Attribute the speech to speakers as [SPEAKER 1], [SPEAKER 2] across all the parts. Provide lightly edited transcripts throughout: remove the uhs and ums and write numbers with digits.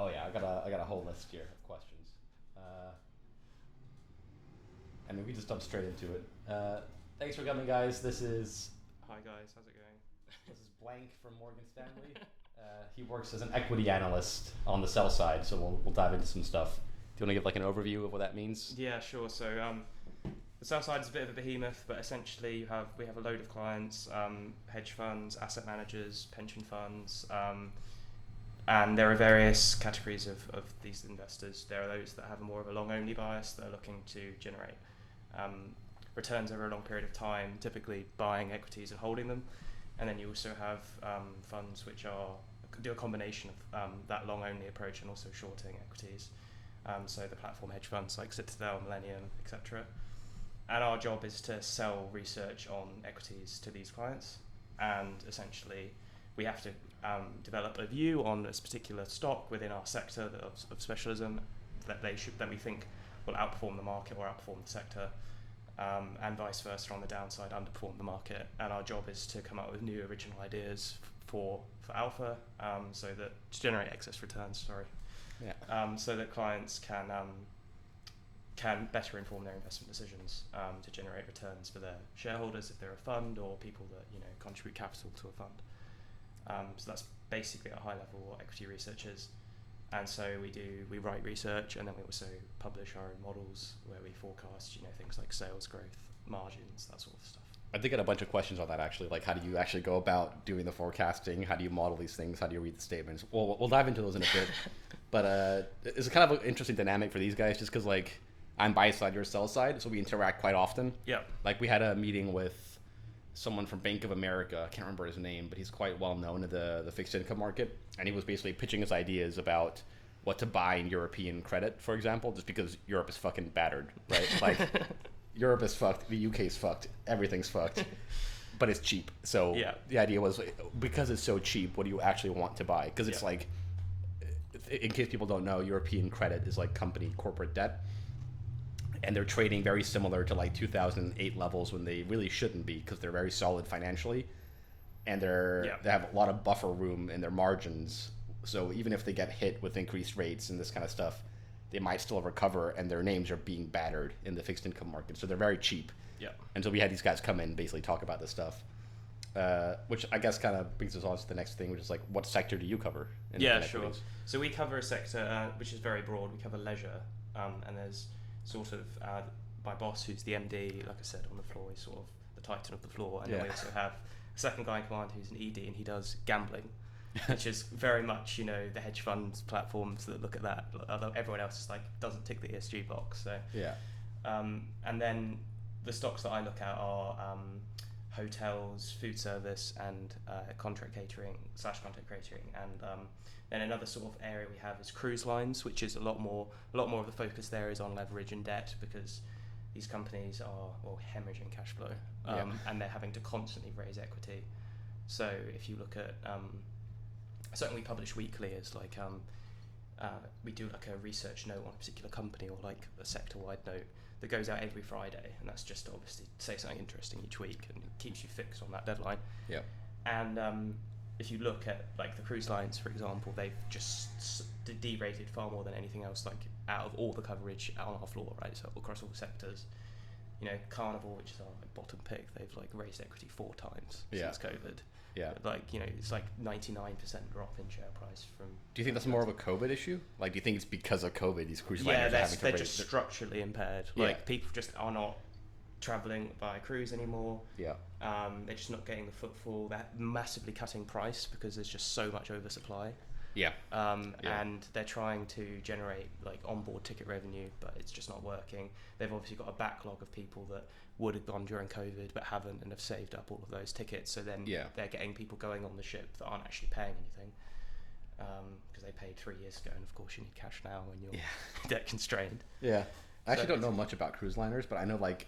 [SPEAKER 1] Oh yeah, I got a whole list here of questions. Uh, I mean, we just jump straight into it. Thanks for coming, guys.
[SPEAKER 2] Hi guys, how's it going?
[SPEAKER 1] This is Blank from Morgan Stanley. He works as an equity analyst on the sell side, so we'll dive into some stuff. Do you want to give like an overview of what that means?
[SPEAKER 2] Yeah, sure. The sell side is a bit of a behemoth, but essentially we have a load of clients, hedge funds, asset managers, pension funds, and there are various categories of these investors. There are those that have more of a long only bias that are looking to generate um, returns over a long period of time, typically buying equities and holding them. And then you also have funds which do a combination of that long only approach and also shorting equities. So the platform hedge funds like Citadel, Millennium, etc. And our job is to sell research on equities to these clients. And essentially, we have to develop a view on this particular stock within our sector of specialism that we think will outperform the market or outperform the sector, and vice versa on the downside, underperform the market. And our job is to come up with new original ideas for alpha, to generate excess returns. Sorry,
[SPEAKER 1] Yeah.
[SPEAKER 2] so that clients can better inform their investment decisions, to generate returns for their shareholders if they're a fund or people that contribute capital to a fund. So that's basically at a high level what equity research is. And so we write research, and then we also publish our own models where we forecast things like sales growth, margins, that sort of stuff.
[SPEAKER 1] I did get a bunch of questions on that actually. Like, how do you actually go about doing the forecasting? How do you model these things? How do you read the statements? We'll dive into those in a bit. But it's kind of an interesting dynamic for these guys, just because like I'm buy side, you're sell side, so we interact quite often.
[SPEAKER 2] Yeah.
[SPEAKER 1] Like we had a meeting with someone from Bank of America. I can't remember his name, but he's quite well known in the fixed income market, and he was basically pitching his ideas about what to buy in European credit, for example, just because Europe is fucking battered, right? Like Europe is fucked, the UK is fucked, everything's fucked, but it's cheap. So
[SPEAKER 2] Yeah.
[SPEAKER 1] the idea was, because it's so cheap, what do you actually want to buy? Because it's
[SPEAKER 2] Yeah.
[SPEAKER 1] like, in case people don't know, European credit is like company corporate debt, and they're trading very similar to like 2008 levels when they really shouldn't be, because they're very solid financially, and
[SPEAKER 2] Yeah.
[SPEAKER 1] they have a lot of buffer room in their margins. So even if they get hit with increased rates and this kind of stuff, they might still recover, and their names are being battered in the fixed income market. So they're very cheap.
[SPEAKER 2] Yeah.
[SPEAKER 1] And so we had these guys come in and basically talk about this stuff, which I guess kind of brings us on to the next thing, which is like, what sector do you cover
[SPEAKER 2] Yeah,
[SPEAKER 1] in
[SPEAKER 2] sure.
[SPEAKER 1] equities?
[SPEAKER 2] So we cover a sector which is very broad. We cover leisure, and there's sort of my boss, who's the MD, like I said, on the floor. He's sort of the titan of the floor, and then we also have a second guy in command who's an ED, and he does gambling, which is very much the hedge funds platforms that look at that. Although everyone else is like doesn't tick the ESG box. So
[SPEAKER 1] Yeah.
[SPEAKER 2] and then the stocks that I look at are hotels, food service, and contract catering / content catering, and then another sort of area we have is cruise lines, which is a lot more of the focus there is on leverage and debt, because these companies are hemorrhaging cash flow, and they're having to constantly raise equity. So if you look at something we publish weekly is like we do like a research note on a particular company, or like a sector-wide note that goes out every Friday, and that's just to obviously say something interesting each week and it keeps you fixed on that deadline.
[SPEAKER 1] Yeah.
[SPEAKER 2] And if you look at like the cruise lines, for example, they've just derated far more than anything else, like out of all the coverage on our floor, right? So across all sectors, Carnival, which is our like bottom pick, they've like raised equity 4 times since COVID.
[SPEAKER 1] Yeah.
[SPEAKER 2] Like it's like 99% drop in share price from.
[SPEAKER 1] Do you think that's more of a COVID issue? Like, do you think it's because of COVID these cruise liners are having to
[SPEAKER 2] they're
[SPEAKER 1] raise
[SPEAKER 2] just structurally impaired. Like people just are not traveling by cruise anymore.
[SPEAKER 1] Yeah.
[SPEAKER 2] They're just not getting the footfall. They're massively cutting price because there's just so much oversupply.
[SPEAKER 1] Yeah.
[SPEAKER 2] And they're trying to generate like onboard ticket revenue, but it's just not working. They've obviously got a backlog of people that would have gone during COVID but haven't, and have saved up all of those tickets. So then they're getting people going on the ship that aren't actually paying anything, because they paid 3 years ago, and of course you need cash now when you're debt constrained.
[SPEAKER 1] Yeah. I actually don't know much about cruise liners, but I know like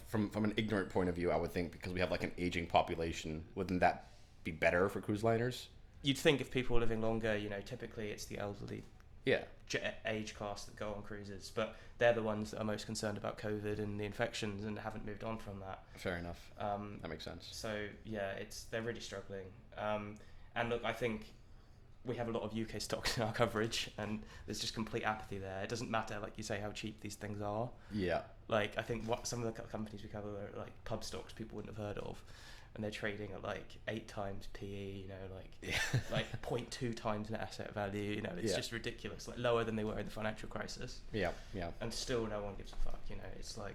[SPEAKER 1] from an ignorant point of view, I would think because we have like an aging population, wouldn't that be better for cruise liners?
[SPEAKER 2] You'd think if people are living longer, typically it's the elderly
[SPEAKER 1] Yeah.
[SPEAKER 2] age class that go on cruises, but they're the ones that are most concerned about COVID and the infections and haven't moved on from that.
[SPEAKER 1] Fair enough. That makes sense.
[SPEAKER 2] So yeah, they're really struggling. And look, I think we have a lot of UK stocks in our coverage, and there's just complete apathy there. It doesn't matter, like you say, how cheap these things are.
[SPEAKER 1] Yeah.
[SPEAKER 2] Like, I think what some of the companies we cover are like pub stocks people wouldn't have heard of, and they're trading at like 8 times PE, you know, like like 0.2 times net asset value. You know, it's just ridiculous, like lower than they were in the financial crisis.
[SPEAKER 1] Yeah, yeah.
[SPEAKER 2] And still, no one gives a fuck. You know, it's like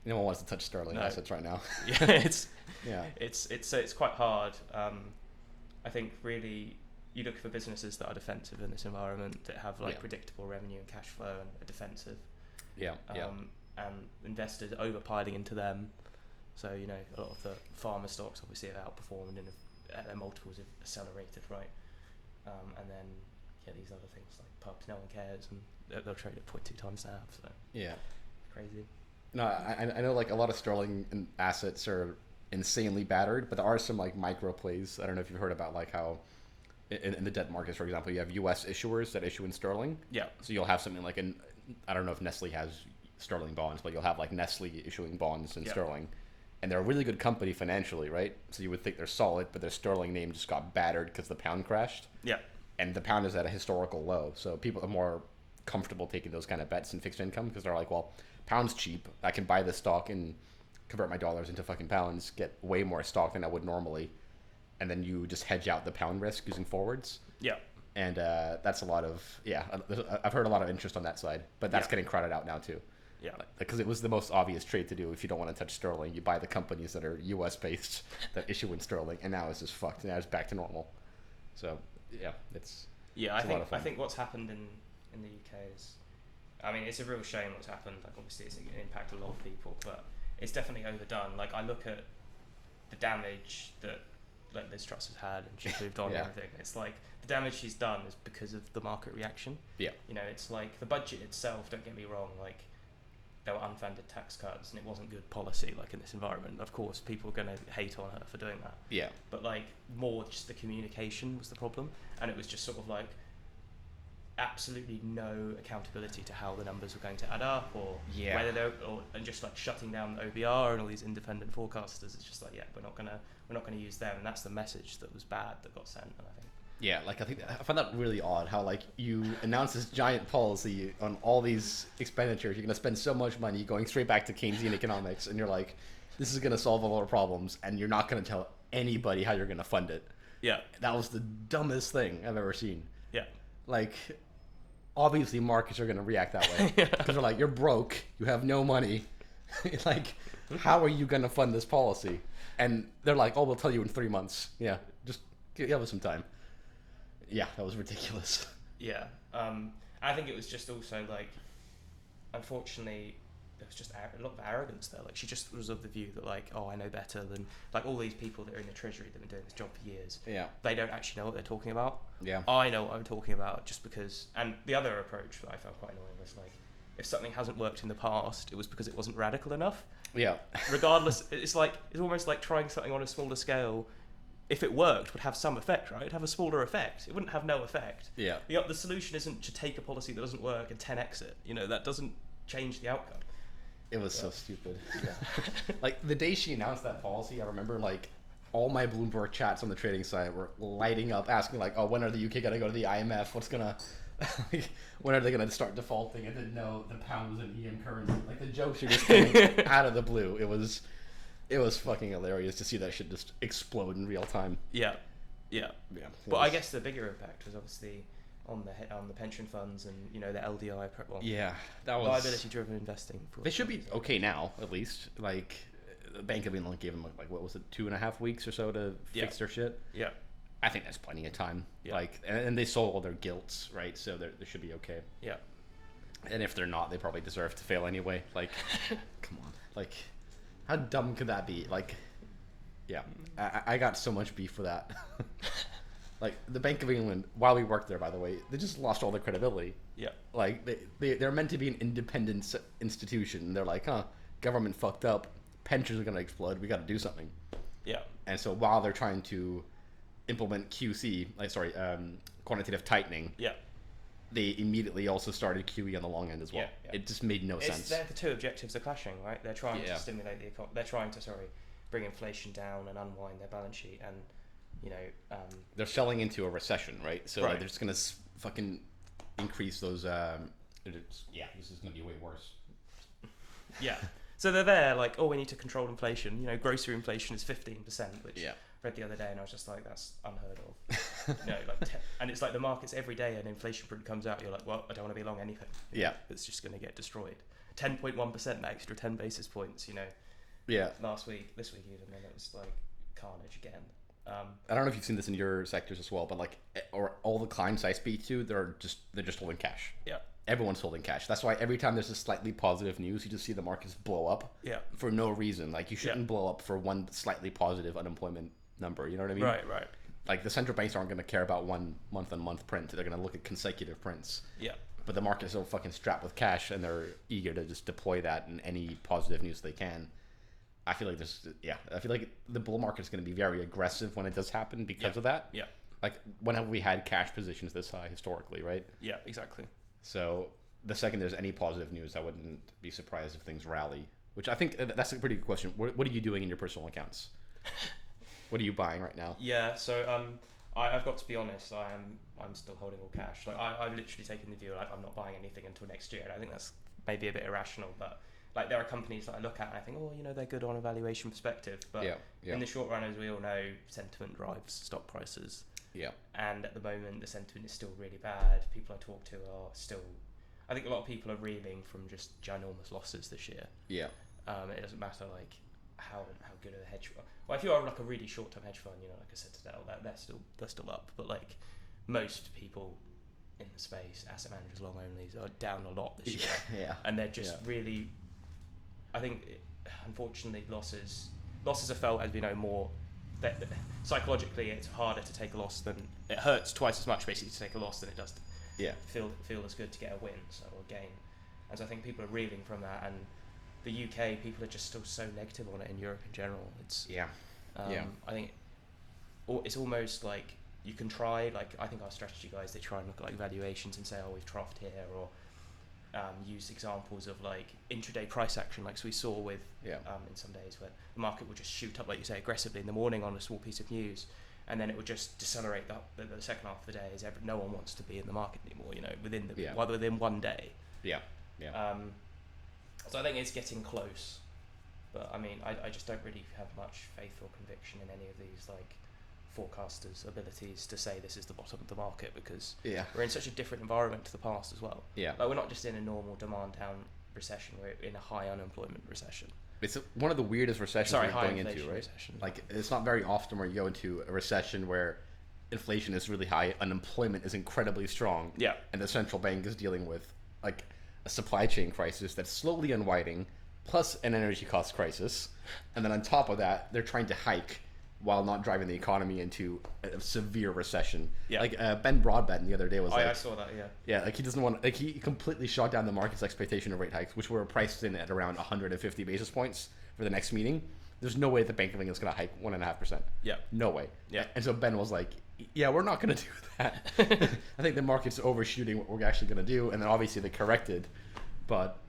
[SPEAKER 1] no one wants to touch sterling assets right now.
[SPEAKER 2] It's quite hard. I think really you look for businesses that are defensive in this environment, that have like predictable revenue and cash flow and are defensive. And investors overpiling into them. So, you know, a lot of the pharma stocks obviously have outperformed and their multiples have accelerated, right? And then these other things like pubs, no one cares, and they'll trade at 0.2 times NAV. So crazy.
[SPEAKER 1] No, I know like a lot of sterling assets are insanely battered, but there are some like micro plays. I don't know if you've heard about like how in the debt markets, for example, you have U.S. issuers that issue in sterling. Yeah. So you'll have something like I don't know if Nestle has sterling bonds, but you'll have like Nestle issuing bonds in sterling. And they're a really good company financially, right? So you would think they're solid, but their sterling name just got battered because the pound crashed. Yeah. And the pound is at a historical low. So people are more comfortable taking those kind of bets in fixed income because they're like, well, pound's cheap. I can buy this stock and convert my dollars into fucking pounds, get way more stock than I would normally. And then you just hedge out the pound risk using forwards. Yeah. And that's a lot of, I've heard a lot of interest on that side, but that's getting crowded out now too. Yeah. Because it was the most obvious trade to do if you don't want to touch sterling. You buy the companies that are US based that issue in sterling, and now it's just fucked. Now it's back to normal. So, it's
[SPEAKER 2] I think what's happened in the UK is, I mean, it's a real shame what's happened. Like, obviously, it's going to impact a lot of people, but it's definitely overdone. Like, I look at the damage that like Liz Truss has had, and she's moved on and everything. It's like the damage she's done is because of the market reaction. Yeah. You know, it's like the budget itself. Don't get me wrong. Like, there were unfunded tax cuts, and it wasn't good policy. Like in this environment, of course, people are going to hate on her for doing that. Yeah. But like more just the communication was the problem, and it was just sort of like absolutely no accountability to how the numbers were going to add up, or whether they're, and just like shutting down the OBR and all these independent forecasters. It's just like we're not gonna use them, and that's the message that was bad that got sent. And I think.
[SPEAKER 1] Yeah, like I find that really odd how like you announce this giant policy on all these expenditures. You're going to spend so much money going straight back to Keynesian economics, and you're like, this is going to solve all our problems, and you're not going to tell anybody how you're going to fund it. Yeah. That was the dumbest thing I've ever seen. Yeah. Like, obviously markets are going to react that way. Because they're like, you're broke, you have no money. Like, how are you going to fund this policy? And they're like, oh, we'll tell you in 3 months. Yeah, just give us some time. Yeah, that was ridiculous.
[SPEAKER 2] Yeah, I think it was just also like, unfortunately, there was just a lot of arrogance there. Like, she just was of the view that like, oh, I know better than like all these people that are in the treasury that have been doing this job for years. Yeah, they don't actually know what they're talking about. Yeah, I know what I'm talking about just because. And the other approach that I found quite annoying was like, if something hasn't worked in the past, it was because it wasn't radical enough. Yeah. Regardless, it's almost like trying something on a smaller scale. If it worked, would have some effect, right? It'd have a smaller effect. It wouldn't have no effect. Yeah. The solution isn't to take a policy that doesn't work and 10x it. You know, that doesn't change the outcome.
[SPEAKER 1] It was so stupid. Yeah. Like, the day she announced that policy, I remember, like, all my Bloomberg chats on the trading side were lighting up, asking, like, oh, when are the UK going to go to the IMF? What's going to... like, when are they going to start defaulting? And then, no, the pound was an EM currency. Like, the jokes are just coming out of the blue. It was fucking hilarious to see that shit just explode in real time.
[SPEAKER 2] Yeah. But I guess the bigger impact was obviously on the pension funds and, you know, the LDI.
[SPEAKER 1] That was
[SPEAKER 2] liability-driven investing.
[SPEAKER 1] They should be okay now, at least. Like, the Bank of England gave them like what was it, 2.5 weeks or so to fix their shit. Yeah. I think that's plenty of time. Yeah. Like, and they sold all their gilts, right? So they should be okay. Yeah. And if they're not, they probably deserve to fail anyway. Like, come on, like. How dumb could that be? Like, yeah, I got so much beef for that. Like, the Bank of England, while we worked there, by the way, they just lost all their credibility. Yeah. Like, they're meant to be an independent institution. They're like, government fucked up. Pensions are going to explode. We got to do something. Yeah. And so while they're trying to implement quantitative tightening. Yeah. They immediately also started QE on the long end as well. Yeah. It just made no sense.
[SPEAKER 2] The two objectives are clashing, right? They're trying to stimulate the economy. They're trying to, bring inflation down and unwind their balance sheet. And you know,
[SPEAKER 1] They're selling into a recession, right? So
[SPEAKER 2] Right.
[SPEAKER 1] like, they're just gonna fucking increase those. This is gonna be way worse.
[SPEAKER 2] yeah. So they're there like, oh, we need to control inflation. You know, grocery inflation is 15%, which
[SPEAKER 1] Yeah.
[SPEAKER 2] I read the other day, and I was just like, that's unheard of. And it's like the markets every day, an inflation print comes out, you're like, well, I don't want to be long anything.
[SPEAKER 1] Yeah.
[SPEAKER 2] It's just going to get destroyed. 10.1%, that extra 10 basis points, you know,
[SPEAKER 1] Yeah.
[SPEAKER 2] last week, this week even, and it was like carnage again.
[SPEAKER 1] I don't know if you've seen this in your sectors as well, but like, or all the clients I speak to, they're just holding cash.
[SPEAKER 2] Yeah.
[SPEAKER 1] Everyone's holding cash. That's why every time there's a slightly positive news, you just see the markets blow up.
[SPEAKER 2] Yeah.
[SPEAKER 1] For no reason. Like, you shouldn't blow up for one slightly positive unemployment number. You know what I mean?
[SPEAKER 2] Right.
[SPEAKER 1] Like, the central banks aren't going to care about one month-on-month print. They're going to look at consecutive prints.
[SPEAKER 2] Yeah.
[SPEAKER 1] But the market's so fucking strapped with cash, and they're eager to just deploy that in any positive news they can. I feel like I feel like the bull market is going to be very aggressive when it does happen because of that.
[SPEAKER 2] Yeah.
[SPEAKER 1] Like, when have we had cash positions this high historically, right?
[SPEAKER 2] Yeah, exactly.
[SPEAKER 1] So the second there's any positive news, I wouldn't be surprised if things rally. Which I think that's a pretty good question. What are you doing in your personal accounts? What are you buying right now?
[SPEAKER 2] Yeah, so I've got to be honest. I'm still holding all cash. Like I've literally taken the view like I'm not buying anything until next year. And I think that's maybe a bit irrational, but like there are companies that I look at and I think, oh, you know, they're good on a valuation perspective, but in the short run, as we all know, sentiment drives stock prices.
[SPEAKER 1] Yeah.
[SPEAKER 2] And at the moment, the sentiment is still really bad. People I talk to are still. I think a lot of people are reeling from just ginormous losses this year.
[SPEAKER 1] Yeah.
[SPEAKER 2] It doesn't matter like how good are the hedge fund. Well, if you are like a really short term hedge fund, you know, like a Citadel, they're still up. But like most people in the space, asset managers, long onlys, are down a lot this year.
[SPEAKER 1] Yeah.
[SPEAKER 2] And they're just really. I think, unfortunately, losses are felt as we know more. That psychologically, it's harder to take a loss than it hurts twice as much basically to take a loss than it does to feel as good to get a win or a gain. And so I think people are reeling from that, and the UK people are just still so negative on it in Europe in general. It's I think it's almost like you can try, like I think our strategy guys, they try and look at like valuations and say, oh, we've troughed here, or use examples of like intraday price action, like so we saw with in some days where the market would just shoot up, like you say, aggressively in the morning on a small piece of news, and then it would just decelerate the second half of the day as no one wants to be in the market anymore, you know, within one day. So I think it's getting close, but I mean I just don't really have much faith or conviction in any of these like forecasters' abilities to say this is the bottom of the market, because we're in such a different environment to the past as well. Like we're not just in a normal demand down recession, we're in a high unemployment recession.
[SPEAKER 1] It's one of the weirdest recessions we're going into, right?
[SPEAKER 2] Recession.
[SPEAKER 1] Like it's not very often where you go into a recession where inflation is really high, unemployment is incredibly strong, and the central bank is dealing with like a supply chain crisis that's slowly unwinding, plus an energy cost crisis, and then on top of that, they're trying to hike while not driving the economy into a severe recession. Like Ben Broadbent the other day was
[SPEAKER 2] I saw that.
[SPEAKER 1] Like he doesn't want, like he completely shot down the market's expectation of rate hikes, which were priced in at around 150 basis points for the next meeting. There's no way the Bank of England's going to hike 1.5%. No way. And so Ben was like, we're not going to do that. I think the market's overshooting what we're actually going to do. And then obviously they corrected, but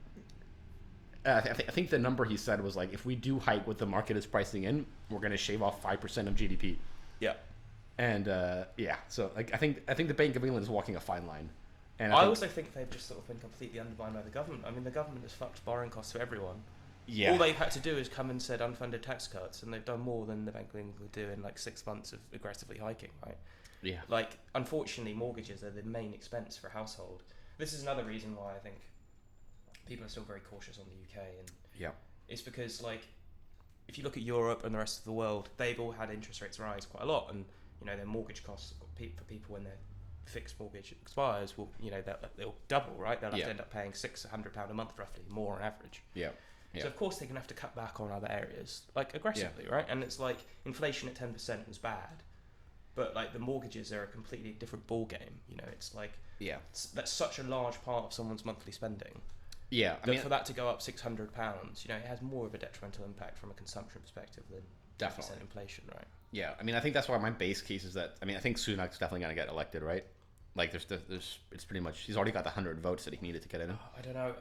[SPEAKER 1] I think the number he said was like, if we do hike what the market is pricing in, we're going to shave off 5% of GDP. And so like I think the Bank of England is walking a fine line. And I
[SPEAKER 2] also think they've just sort of been completely undermined by the government. I mean, the government has fucked borrowing costs for everyone. All they've had to do is come and said unfunded tax cuts, and they've done more than the Bank of England would do in like 6 months of aggressively hiking, right? Like, unfortunately, mortgages are the main expense for a household. This is another reason why I think people are still very cautious on the UK, and it's because like if you look at Europe and the rest of the world, they've all had interest rates rise quite a lot, and you know their mortgage costs for people when their fixed mortgage expires will, you know, they'll double, right? They'll have to end up paying £600 a month roughly more on average. So of course they're gonna have to cut back on other areas like aggressively, right? And it's like inflation at 10% was bad, but like the mortgages are a completely different ball game. You know, it's like that's such a large part of someone's monthly spending. I mean, for that to go up £600, you know, it has more of a detrimental impact from a consumption perspective than 10% inflation, right?
[SPEAKER 1] I mean, I think that's why my base case is that, I mean, I think Sunak's definitely going to get elected, right? Like, there's it's pretty much, he's already got the 100 votes that he needed to get in.
[SPEAKER 2] I don't know.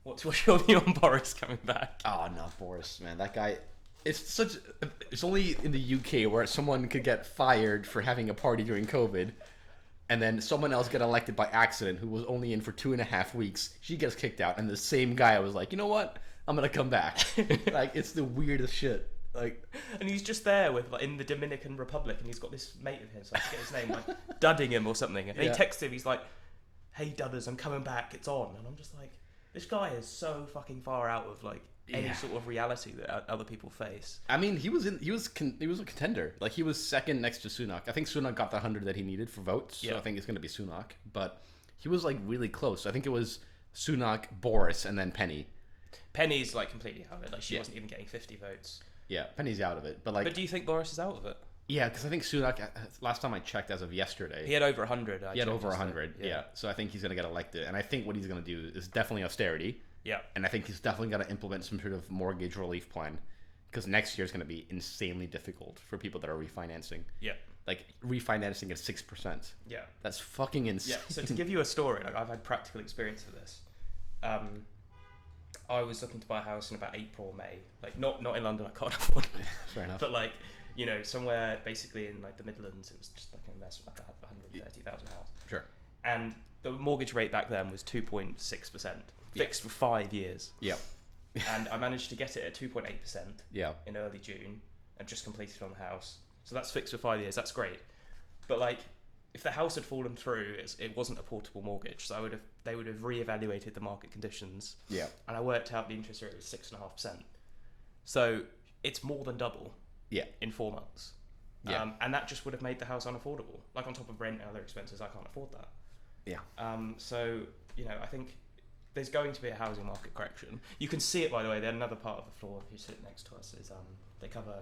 [SPEAKER 2] What's your view on Boris coming back?
[SPEAKER 1] Oh, no, Boris, man. That guy, It's only in the UK where someone could get fired for having a party during COVID, and then someone else get elected by accident who was only in for 2.5 weeks. She gets kicked out, and the same guy was like, you know what? I'm gonna come back. Like, it's the weirdest shit. Like,
[SPEAKER 2] and he's just there with like in the Dominican Republic, and he's got this mate of his, I forget his name, like Duddingham or something. And he texts him, he's like, "Hey Dudders, I'm coming back. It's on." And I'm just like, this guy is so fucking far out of like any sort of reality that other people face.
[SPEAKER 1] I mean, he was a contender. Like, he was second next to Sunak. I think Sunak got the 100 that he needed for votes. So I think it's gonna be Sunak. But he was like really close. I think it was Sunak, Boris, and then Penny.
[SPEAKER 2] Penny's like completely out of it. Like, she wasn't even getting 50 votes.
[SPEAKER 1] Yeah, Penny's out of it. But like,
[SPEAKER 2] but do you think Boris is out of it?
[SPEAKER 1] Yeah, because I think Sunak, last time I checked as of yesterday,
[SPEAKER 2] he had over 100.
[SPEAKER 1] He had over 100. Yeah. So I think he's gonna get elected, and I think what he's gonna do is definitely austerity.
[SPEAKER 2] Yeah.
[SPEAKER 1] And I think he's definitely gonna implement some sort of mortgage relief plan, because next year is gonna be insanely difficult for people that are refinancing.
[SPEAKER 2] Yeah.
[SPEAKER 1] Like, refinancing at 6%.
[SPEAKER 2] Yeah.
[SPEAKER 1] That's fucking insane.
[SPEAKER 2] Yeah. So to give you a story, like, I've had practical experience of this. I was looking to buy a house in about April, May. Like, not in London, I can't afford it.
[SPEAKER 1] Fair enough.
[SPEAKER 2] But like, you know, somewhere basically in like the Midlands, it was just like an investment, like a 130,000 house.
[SPEAKER 1] Sure.
[SPEAKER 2] And the mortgage rate back then was 2.6%, fixed for 5 years.
[SPEAKER 1] Yeah.
[SPEAKER 2] And I managed to get it at 2.8%.
[SPEAKER 1] Yeah.
[SPEAKER 2] In early June, and just completed on the house. So that's fixed for 5 years. That's great. But like, if the house had fallen through, it wasn't a portable mortgage, so they would have reevaluated the market conditions.
[SPEAKER 1] Yeah.
[SPEAKER 2] And I worked out the interest rate was 6.5%. So it's more than double.
[SPEAKER 1] Yeah.
[SPEAKER 2] In 4 months.
[SPEAKER 1] Yeah.
[SPEAKER 2] And that just would have made the house unaffordable. Like, on top of rent and other expenses, I can't afford that.
[SPEAKER 1] Yeah.
[SPEAKER 2] So, you know, I think there's going to be a housing market correction. You can see it, by the way. There's another part of the floor who sit next to us is they cover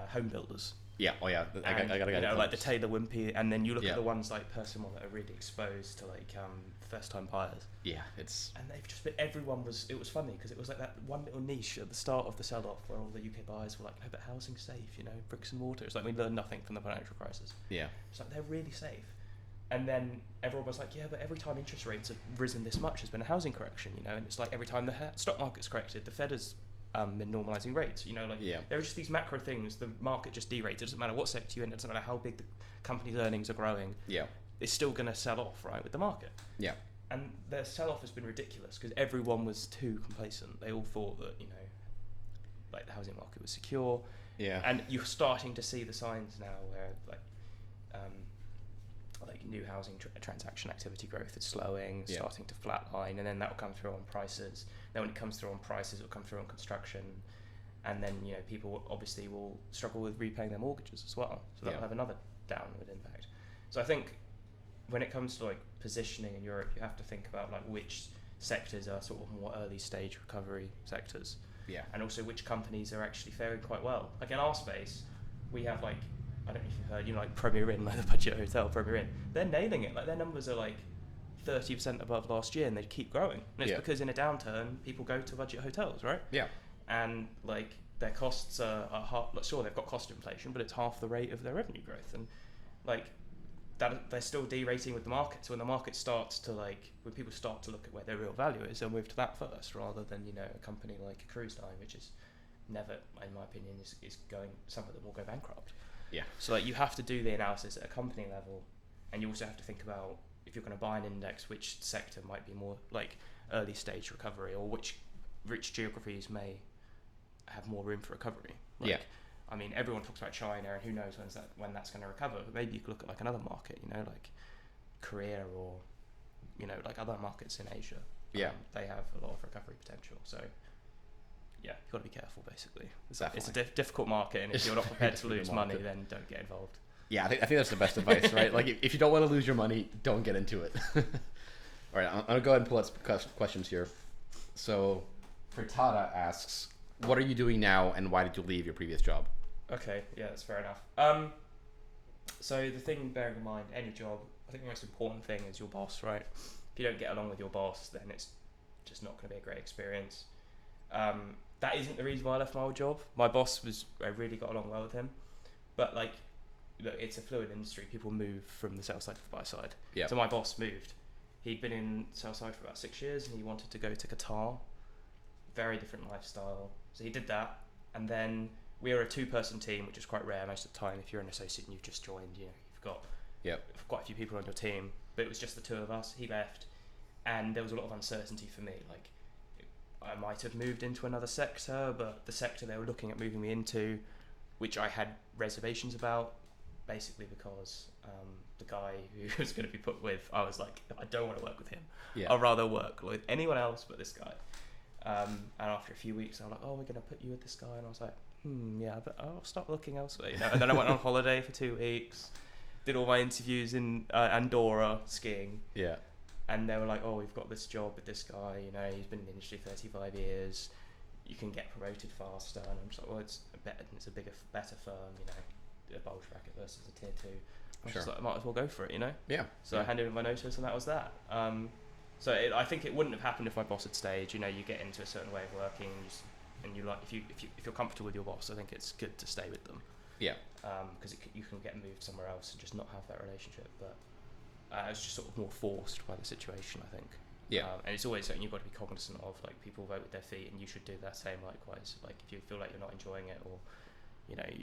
[SPEAKER 2] home builders.
[SPEAKER 1] Yeah. Oh yeah. I gotta get
[SPEAKER 2] like the Taylor Wimpey, and then you look
[SPEAKER 1] Yeah.
[SPEAKER 2] at the ones like Persimmon that are really exposed to like first-time buyers.
[SPEAKER 1] Yeah. It's
[SPEAKER 2] And they've just been. It was funny because it was like that one little niche at the start of the sell-off where all the UK buyers were like, "No, but housing's safe, you know, bricks and mortar." It's like we learned nothing from the financial crisis.
[SPEAKER 1] yeah.
[SPEAKER 2] It's like they're really safe. And then everyone was like, "Yeah, but every time interest rates have risen this much, there's been a housing correction, you know." And it's like every time the stock market's corrected, the Fed has been normalising rates, you know. Like, there are just these macro things. The market just derates. It doesn't matter what sector you're in. It doesn't matter how big the company's earnings are growing.
[SPEAKER 1] Yeah.
[SPEAKER 2] It's still going to sell off, right, with the market.
[SPEAKER 1] Yeah.
[SPEAKER 2] And their sell-off has been ridiculous because everyone was too complacent. They all thought that, you know, like the housing market was secure.
[SPEAKER 1] Yeah.
[SPEAKER 2] And you're starting to see the signs now where like new housing transaction activity growth is slowing, starting to flatline, and then that will come through on prices. Then when it comes through on prices, it will come through on construction, and then, you know, people obviously will struggle with repaying their mortgages as well. So that will have another downward impact. So I think when it comes to like positioning in Europe, you have to think about like which sectors are sort of more early stage recovery sectors.
[SPEAKER 1] Yeah.
[SPEAKER 2] And also which companies are actually faring quite well. Like in our space, we have like, I don't know if you've heard, you know, like Premier Inn, like the budget hotel Premier Inn. They're nailing it. Like their numbers are like 30% above last year, and they keep growing. And it's because in a downturn, people go to budget hotels, right? Yeah. And like their costs are half. Sure, they've got cost inflation, but it's half the rate of their revenue growth. And like that, they're still derating with the market. So when the market starts to like, when people start to look at where their real value is, they'll move to that first, rather than, you know, a company like a cruise line, which is never, in my opinion, is going. Some of them will go bankrupt. Yeah. So like you have to do the analysis at a company level, and you also have to think about, if you're going to buy an index, which sector might be more like early stage recovery, or which geographies may have more room for recovery. Like, I mean, everyone talks about China, and who knows when that's going to recover. But maybe you could look at like another market, you know, like Korea, or, you know, like other markets in Asia. They have a lot of recovery potential. So yeah, you've got to be careful, basically. It's a difficult market, and if you're not prepared to lose money, then don't get involved. Yeah,
[SPEAKER 1] I think that's the best advice, right? Like, if you don't want to lose your money, don't get into it. All right, I'm going to go ahead and pull out some questions here. So, Frittata asks, what are you doing now, and why did you leave your previous job?
[SPEAKER 2] Okay, yeah, that's fair enough. So the thing bearing in mind, any job, I think the most important thing is your boss, right? If you don't get along with your boss, then it's just not going to be a great experience. That isn't the reason why I left my old job. My boss I really got along well with him. But like, look, it's a fluid industry. People move from the sell side to the buy side. Yeah. So my boss moved. He'd been in sell side for about 6 years, and he wanted to go to Qatar. Very different lifestyle. So he did that, And then we are a 2-person team, which is quite rare most of the time. If you're an associate and you've just joined, you've got quite a few people on your team. But it was just the 2 of us. He left, and there was a lot of uncertainty for me. Like, I might have moved into another sector, but the sector they were looking at moving me into, which I had reservations about, basically because the guy who was going to be put with, I was like, I don't want to work with him. I'd rather work with anyone else but this guy. And after a few weeks, I was like, oh, we're going to put you with this guy. And I was like, yeah, but I'll start looking elsewhere. And then I went on holiday for 2 weeks, did all my interviews in Andorra skiing.
[SPEAKER 1] Yeah.
[SPEAKER 2] And they were like, oh, we've got this job with this guy, he's been in the industry 35 years, you can get promoted faster. And I'm just like, well, it's a better firm, a bulge bracket versus a tier 2. I was just like, I might as well go for it,
[SPEAKER 1] Yeah.
[SPEAKER 2] So I handed in my notice, and that was that. So I think it wouldn't have happened if my boss had stayed. You get into a certain way of working, and you like if you're comfortable with your boss, I think it's good to stay with them.
[SPEAKER 1] Yeah.
[SPEAKER 2] Because you can get moved somewhere else and just not have that relationship. But it was just sort of more forced by the situation, I think.
[SPEAKER 1] Yeah.
[SPEAKER 2] And it's always something you've got to be cognizant of. Like, people vote with their feet, and you should do that same likewise. Like, if you feel like you're not enjoying it, or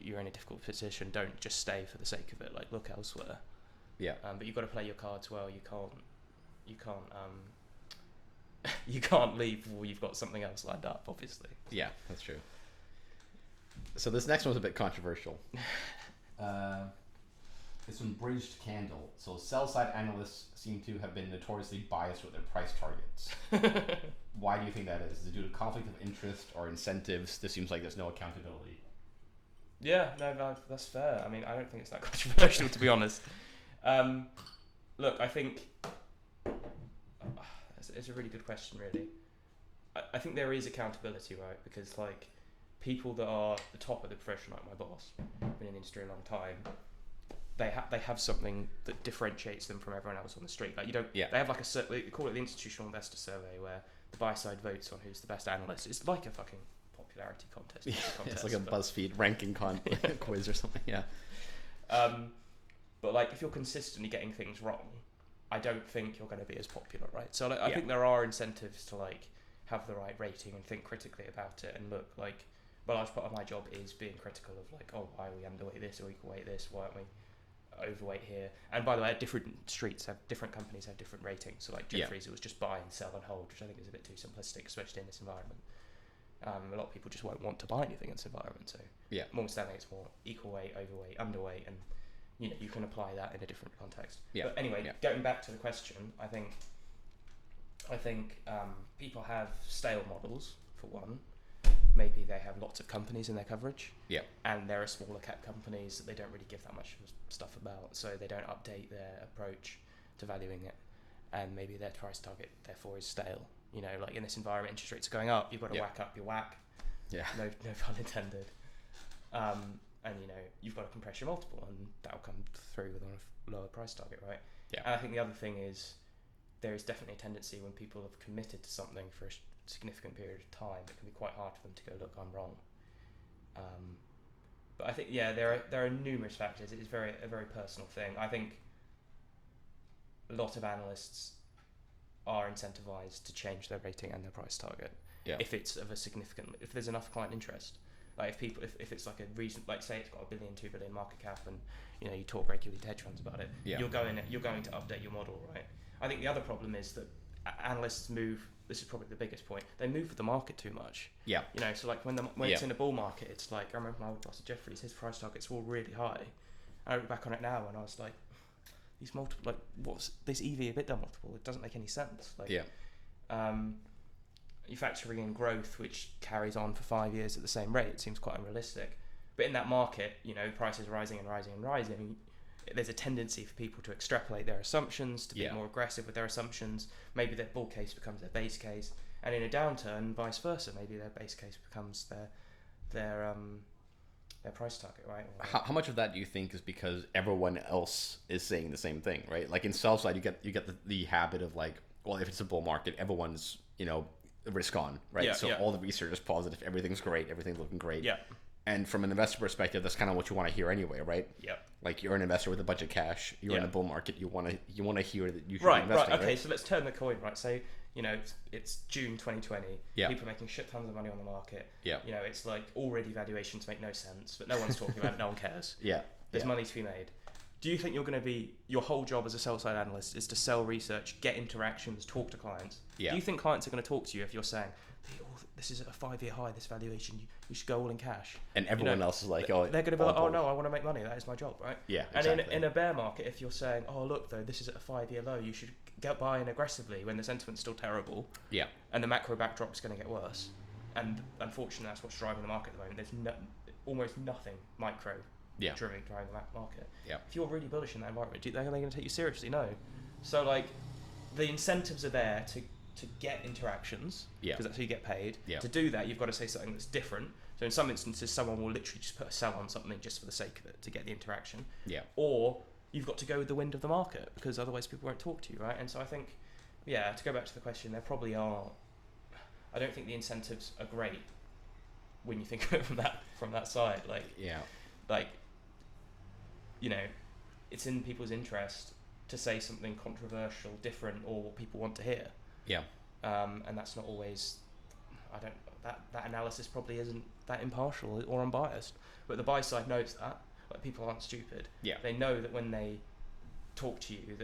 [SPEAKER 2] you're in a difficult position, don't just stay for the sake of it. Like, look elsewhere.
[SPEAKER 1] Yeah.
[SPEAKER 2] But you've got to play your cards well. You can't leave before you've got something else lined up, obviously.
[SPEAKER 1] Yeah, that's true. So this next one's a bit controversial. It's from Bridged Candle. So sell-side analysts seem to have been notoriously biased with their price targets. Why do you think that is? Is it due to conflict of interest or incentives? This seems like there's no accountability.
[SPEAKER 2] Yeah, no, that's fair. I mean, I don't think it's that controversial, to be honest. Look, I think it's a really good question, really. I think there is accountability, right? Because, like, people that are the top of the profession, like my boss, been in the industry a long time, they have something that differentiates them from everyone else on the street. Like, you don't. Yeah. They have like they call it the institutional investor survey, where the buy side votes on who's the best analyst. It's like a fucking popularity contest.
[SPEAKER 1] It's like a BuzzFeed ranking quiz or something. Yeah.
[SPEAKER 2] But like, if you're consistently getting things wrong, I don't think you're going to be as popular, right? So like, I think there are incentives to like have the right rating and think critically about it, and look, like, a large part of my job is being critical of like, oh, why are we underweight this or equal weight this? Why aren't we overweight here? And by the way, different companies have different ratings. So like Jeffries, it was just buy and sell and hold, which I think is a bit too simplistic, especially in this environment. A lot of people just won't want to buy anything in this environment. So Morgan Stanley, it's more equal weight, overweight, underweight, and you can apply that in a different context. But anyway, going back to the question, I think people have stale models, for one. Maybe they have lots of companies in their coverage. Yeah. And there are smaller cap companies that they don't really give that much stuff about, so they don't update their approach to valuing it. And maybe their price target, therefore, is stale. Like in this environment, interest rates are going up, you've got to whack up your whack. Yeah. No pun intended. And you've got to compress your multiple, and that'll come through with a lower price target, right? Yeah. And I think the other thing is, there is definitely a tendency when people have committed to something for a significant period of time, it can be quite hard for them to go, look, I'm wrong. But I think there are numerous factors. It is a very personal thing. I think a lot of analysts are incentivized to change their rating and their price target if it's of if there's enough client interest. Like if it's like a reason, like say it's got $1 billion, $2 billion market cap, and you talk regularly to hedge funds about it, you're going to update your model, right? I think the other problem is that analysts move. This is probably the biggest point. They move with the market too much. Yeah. So like when it's in a bull market, it's like, I remember my old boss at Jeffries, his price targets were all really high. I look back on it now and I was like, these multiple, like, what's this EV/EBITDA multiple? It doesn't make any sense. Like, you factor in growth, which carries on for 5 years at the same rate. It seems quite unrealistic. But in that market, prices rising and rising and rising. There's a tendency for people to extrapolate their assumptions, to be more aggressive with their assumptions. Maybe their bull case becomes their base case, and in a downturn, vice versa. Maybe their base case becomes their price target, right?
[SPEAKER 1] How much of that do you think is because everyone else is saying the same thing, right? Like in sell side, you get the habit of like, well, if it's a bull market, everyone's risk on, right? All the research is positive, everything's great, everything's looking great. Yeah. And from an investor perspective, that's kind of what you want to hear anyway, right?
[SPEAKER 2] Yep.
[SPEAKER 1] Like you're an investor with a bunch of cash. You're in
[SPEAKER 2] Yeah.
[SPEAKER 1] a bull market. You want to hear that you should
[SPEAKER 2] Right,
[SPEAKER 1] be investing.
[SPEAKER 2] right. Okay, so let's turn the coin. Right, so it's June 2020.
[SPEAKER 1] Yeah.
[SPEAKER 2] People are making shit tons of money on the market.
[SPEAKER 1] Yeah.
[SPEAKER 2] It's like already valuations make no sense, but no one's talking about it. No one cares.
[SPEAKER 1] Yeah.
[SPEAKER 2] There's
[SPEAKER 1] Yeah.
[SPEAKER 2] money to be made. Do you think you're going to be your whole job as a sell side analyst is to sell research, get interactions, talk to clients?
[SPEAKER 1] Yeah.
[SPEAKER 2] Do you think clients are going to talk to you if you're saying, "Hey, this is at a 5-year high, this valuation, you should go all in cash"?
[SPEAKER 1] And everyone else is like, oh,
[SPEAKER 2] they're going to be like,
[SPEAKER 1] all
[SPEAKER 2] "Oh
[SPEAKER 1] board.
[SPEAKER 2] no, I want to make money. That is my job, right?"
[SPEAKER 1] Yeah.
[SPEAKER 2] And
[SPEAKER 1] Exactly.
[SPEAKER 2] in a bear market, if you're saying, "Oh look though, this is at a 5-year low, you should get buying aggressively when the sentiment's still terrible,"
[SPEAKER 1] Yeah.
[SPEAKER 2] and the macro backdrop is going to get worse, and unfortunately that's what's driving the market at the moment. There's almost nothing micro
[SPEAKER 1] Yeah.
[SPEAKER 2] driving the market.
[SPEAKER 1] Yeah.
[SPEAKER 2] If you're really bullish in that environment, are they going to take you seriously? No. So like, the incentives are there to get interactions,
[SPEAKER 1] Yeah.
[SPEAKER 2] because that's how you get paid.
[SPEAKER 1] Yeah.
[SPEAKER 2] To do that, you've got to say something that's different. So in some instances, someone will literally just put a sell on something just for the sake of it to get the interaction.
[SPEAKER 1] Yeah.
[SPEAKER 2] Or you've got to go with the wind of the market, because otherwise people won't talk to you, right? And so I think, yeah, to go back to the question, there probably are. I don't think the incentives are great when you think of it from that side. Like,
[SPEAKER 1] Yeah.
[SPEAKER 2] like, it's in people's interest to say something controversial, different, or what people want to hear.
[SPEAKER 1] Yeah.
[SPEAKER 2] And that's not always. That analysis probably isn't that impartial or unbiased. But the buy side knows that. Like, people aren't stupid.
[SPEAKER 1] Yeah.
[SPEAKER 2] They know that when they talk to you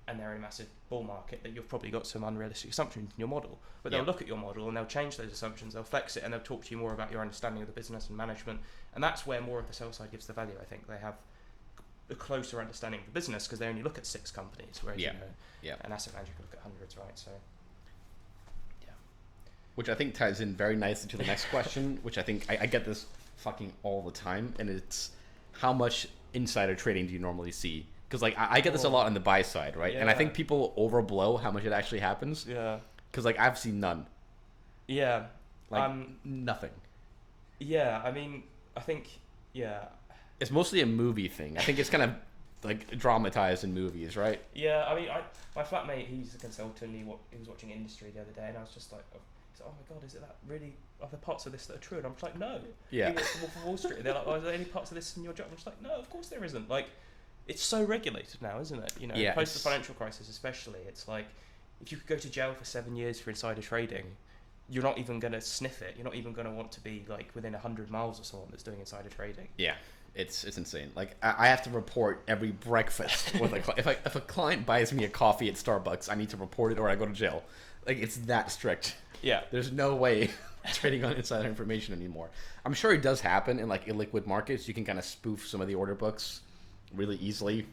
[SPEAKER 2] and they're in a massive bull market, that you've probably got some unrealistic assumptions in your model. But they'll look at your model and they'll change those assumptions, they'll flex it, and they'll talk to you more about your understanding of the business and management. And that's where more of the sell side gives the value. I think they have a closer understanding of the business because they only look at 6 companies, whereas an asset manager can look at hundreds, right? So, yeah.
[SPEAKER 1] Which I think ties in very nicely to the next question, which I think I get this fucking all the time, and it's how much insider trading do you normally see? Because like I get this a lot on the buy side, right? And I think people overblow how much it actually happens.
[SPEAKER 2] Yeah.
[SPEAKER 1] Because like I've seen none.
[SPEAKER 2] Yeah.
[SPEAKER 1] Like nothing.
[SPEAKER 2] Yeah. I mean, I think
[SPEAKER 1] It's mostly a movie thing. I think it's kind of like dramatized in movies, right?
[SPEAKER 2] Yeah. I mean, my flatmate, he's a consultant. He was watching Industry the other day, and I was just like, he's like, "Oh my god, is it that really? Are there parts of this that are true?" And I'm just like, "No."
[SPEAKER 1] Yeah.
[SPEAKER 2] He works for Wolf of Wall Street. And they're like, "Oh, is there any parts of this in your job?" I'm just like, "No, of course there isn't." Like, it's so regulated now, isn't it? Post the financial crisis especially, it's like, if you could go to jail for 7 years for insider trading, you're not even going to sniff it. You're not even going to want to be like within 100 miles of someone that's doing insider trading.
[SPEAKER 1] Yeah, it's insane. Like I have to report every breakfast with if a client buys me a coffee at Starbucks, I need to report it or I go to jail. Like, it's that strict.
[SPEAKER 2] Yeah.
[SPEAKER 1] There's no way trading on insider information anymore. I'm sure it does happen in like illiquid markets. You can kind of spoof some of the order books really easily.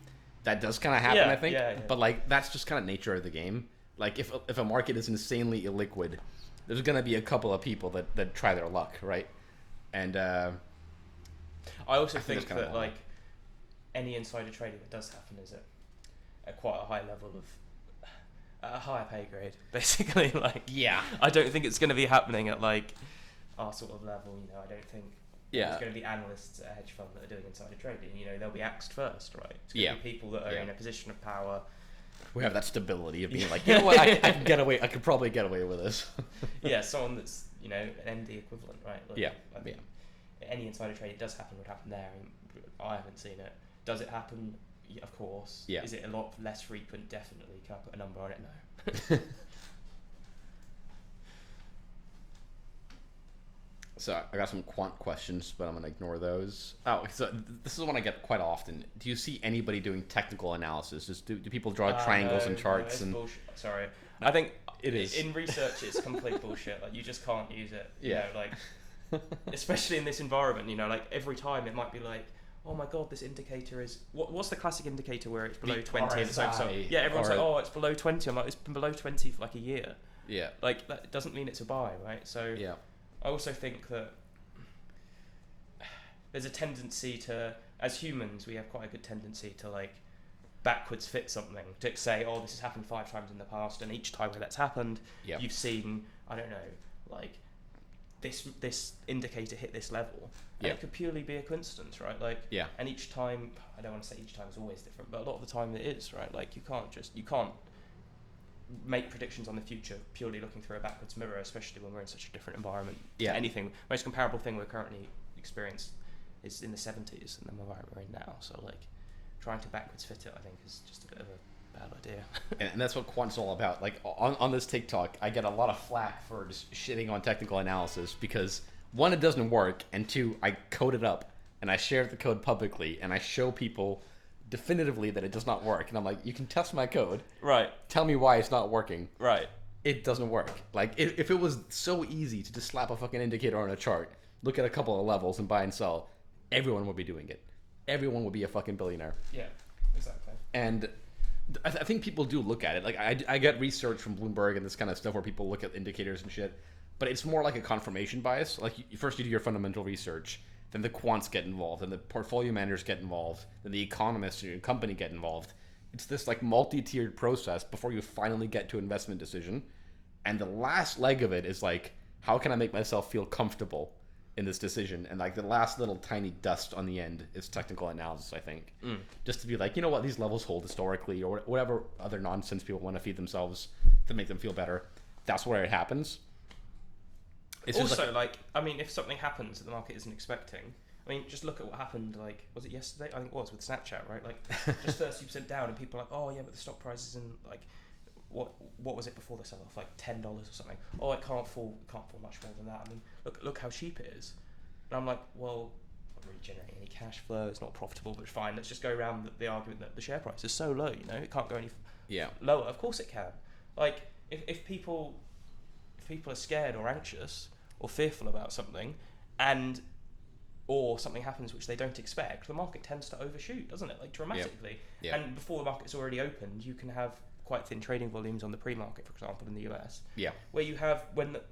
[SPEAKER 1] That does kind of happen, I think.
[SPEAKER 2] Yeah.
[SPEAKER 1] But like, that's just kind of nature of the game. Like, if a market is insanely illiquid, there's gonna be a couple of people that try their luck, right? And
[SPEAKER 2] I also think
[SPEAKER 1] that's
[SPEAKER 2] that like any insider trading that does happen is at quite a high level of a higher pay grade, basically. Like,
[SPEAKER 1] yeah,
[SPEAKER 2] I don't think it's going to be happening at like our sort of level. I don't think
[SPEAKER 1] yeah,
[SPEAKER 2] there's going to be analysts at a hedge fund that are doing insider trading. They'll be axed first, right? It's going to be people that are in a position of power.
[SPEAKER 1] We have that stability of being like, you know what, I can get away. I could probably get away with this.
[SPEAKER 2] Yeah, someone that's an MD equivalent, right? Like,
[SPEAKER 1] yeah.
[SPEAKER 2] Any insider trading does happen would happen there. I haven't seen it. Does it happen? Yeah, of course.
[SPEAKER 1] Yeah.
[SPEAKER 2] Is it a lot less frequent? Definitely. Can I put a number on it? No.
[SPEAKER 1] So I got some quant questions, but I'm gonna ignore those. Oh, so this is one I get quite often. Do you see anybody doing technical analysis? Just do people draw triangles and charts and?
[SPEAKER 2] Bullshit. Sorry, I think
[SPEAKER 1] it is
[SPEAKER 2] in research. It's complete bullshit. Like, you just can't use it.
[SPEAKER 1] Yeah.
[SPEAKER 2] Especially in this environment. Like, every time it might be like, oh my god, this indicator is what's the classic indicator where it's below 20? And yeah, everyone's like, oh, it's below 20. I'm like, it's been below 20 for like a year.
[SPEAKER 1] Yeah.
[SPEAKER 2] Like, that doesn't mean it's a buy, right? So
[SPEAKER 1] yeah.
[SPEAKER 2] I also think that there's a tendency to, as humans, we have quite a good tendency to like backwards fit something, to say, oh, this has happened 5 times in the past, and each time where that's happened, you've seen, I don't know, like this indicator hit this level, and it could purely be a coincidence, right? Like, and each time, I don't want to say each time is always different, but a lot of the time it is, right? Like, you can't make predictions on the future purely looking through a backwards mirror, especially when we're in such a different environment to anything. Most comparable thing we're currently experience is in the 70s, and then we're in now. So like, trying to backwards fit it, I think, is just a bit of a bad idea.
[SPEAKER 1] And that's what Quant's all about. Like on this TikTok, I get a lot of flack for just shitting on technical analysis because one, it doesn't work, and two, I code it up and I share the code publicly and I show people definitively that it does not work. And I'm like, you can test my code.
[SPEAKER 2] Right.
[SPEAKER 1] Tell me why it's not working.
[SPEAKER 2] Right.
[SPEAKER 1] It doesn't work. Like if it was so easy to just slap a fucking indicator on a chart, look at a couple of levels and buy and sell, everyone would be doing it. Everyone would be a fucking billionaire.
[SPEAKER 2] Yeah, exactly.
[SPEAKER 1] And I think people do look at it. Like I get research from Bloomberg and this kind of stuff where people look at indicators and shit, but it's more like a confirmation bias. Like first you do your fundamental research, then the quants get involved, then the portfolio managers get involved, then the economists or your company get involved. It's this like multi-tiered process before you finally get to investment decision. And the last leg of it is like, how can I make myself feel comfortable in this decision? And like the last little tiny dust on the end is technical analysis, I think. Just to be like, you know what, these levels hold historically, or whatever other nonsense people want to feed themselves to make them feel better. That's where it happens. It's
[SPEAKER 2] also, like, I mean, if something happens that the market isn't expecting, I mean, just look at what happened, like, was it yesterday? I think it was, with Snapchat, right? Like, just 30% down, and people are like, oh yeah, but the stock price isn't, like, what was it before the sell-off? Like $10 or something. Oh, it can't fall much more than that. I mean, look how cheap it is. And I'm like, well, not really generating any cash flow. It's not profitable, but fine. Let's just go around the argument that the share price is so low. You know, it can't go any lower. Of course it can. Like, if people are scared or anxious or fearful about something, or something happens which they don't expect, the market tends to overshoot, doesn't it? Like dramatically.
[SPEAKER 1] Yeah.
[SPEAKER 2] And before the market's already opened, you can have quite thin trading volumes on the pre-market, for example, in the US. Yeah. Where you have,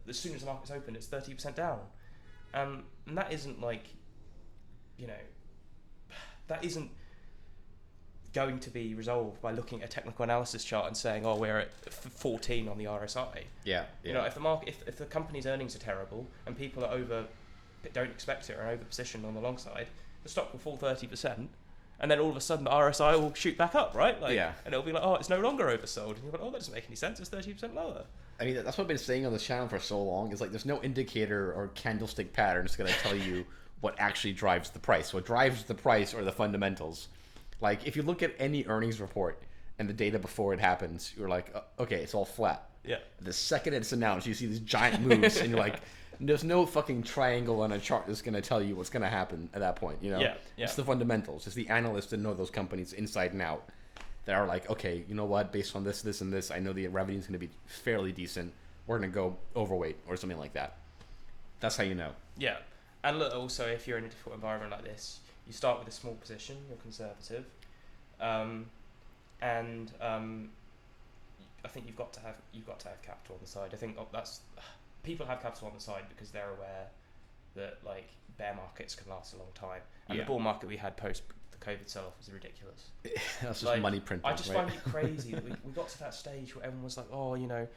[SPEAKER 2] as soon as the market's open, it's 30% down. And that isn't like, you know, that isn't going to be resolved by looking at a technical analysis chart and saying, oh, we're at 14 on the RSI. Yeah. You know, if the company's earnings are terrible and people don't expect it or are over positioned on the long side, the stock will fall 30%. And then all of a sudden the RSI will shoot back up, right? Like, and it'll be like, oh, it's no longer oversold. And you're like, oh, that doesn't make any sense. It's 30% lower.
[SPEAKER 1] I mean, that's what I've been saying on this channel for so long. Is like, there's no indicator or candlestick pattern that's going to tell you what actually drives the price. What drives the price are the fundamentals. Like, if you look at any earnings report and the data before it happens, you're like, okay, it's all flat. Yeah. The second it's announced, you see these giant moves, and you're like, there's no fucking triangle on a chart that's going to tell you what's going to happen at that point, you know? It's the fundamentals. It's the analysts that know those companies inside and out that are like, okay, you know what? Based on this, this, and this, I know the revenue is going to be fairly decent. We're going to go overweight or something like that. That's how you know. Yeah.
[SPEAKER 2] And look, also, if you're in a difficult environment like this, you start with a small position, you're conservative. And I think you've got to have capital on the side. I think people have capital on the side because they're aware that like bear markets can last a long time, and the bull market we had post the COVID sell-off was ridiculous.
[SPEAKER 1] That's just like, money printing.
[SPEAKER 2] I just find it crazy that we got to that stage where everyone was like, oh, you know,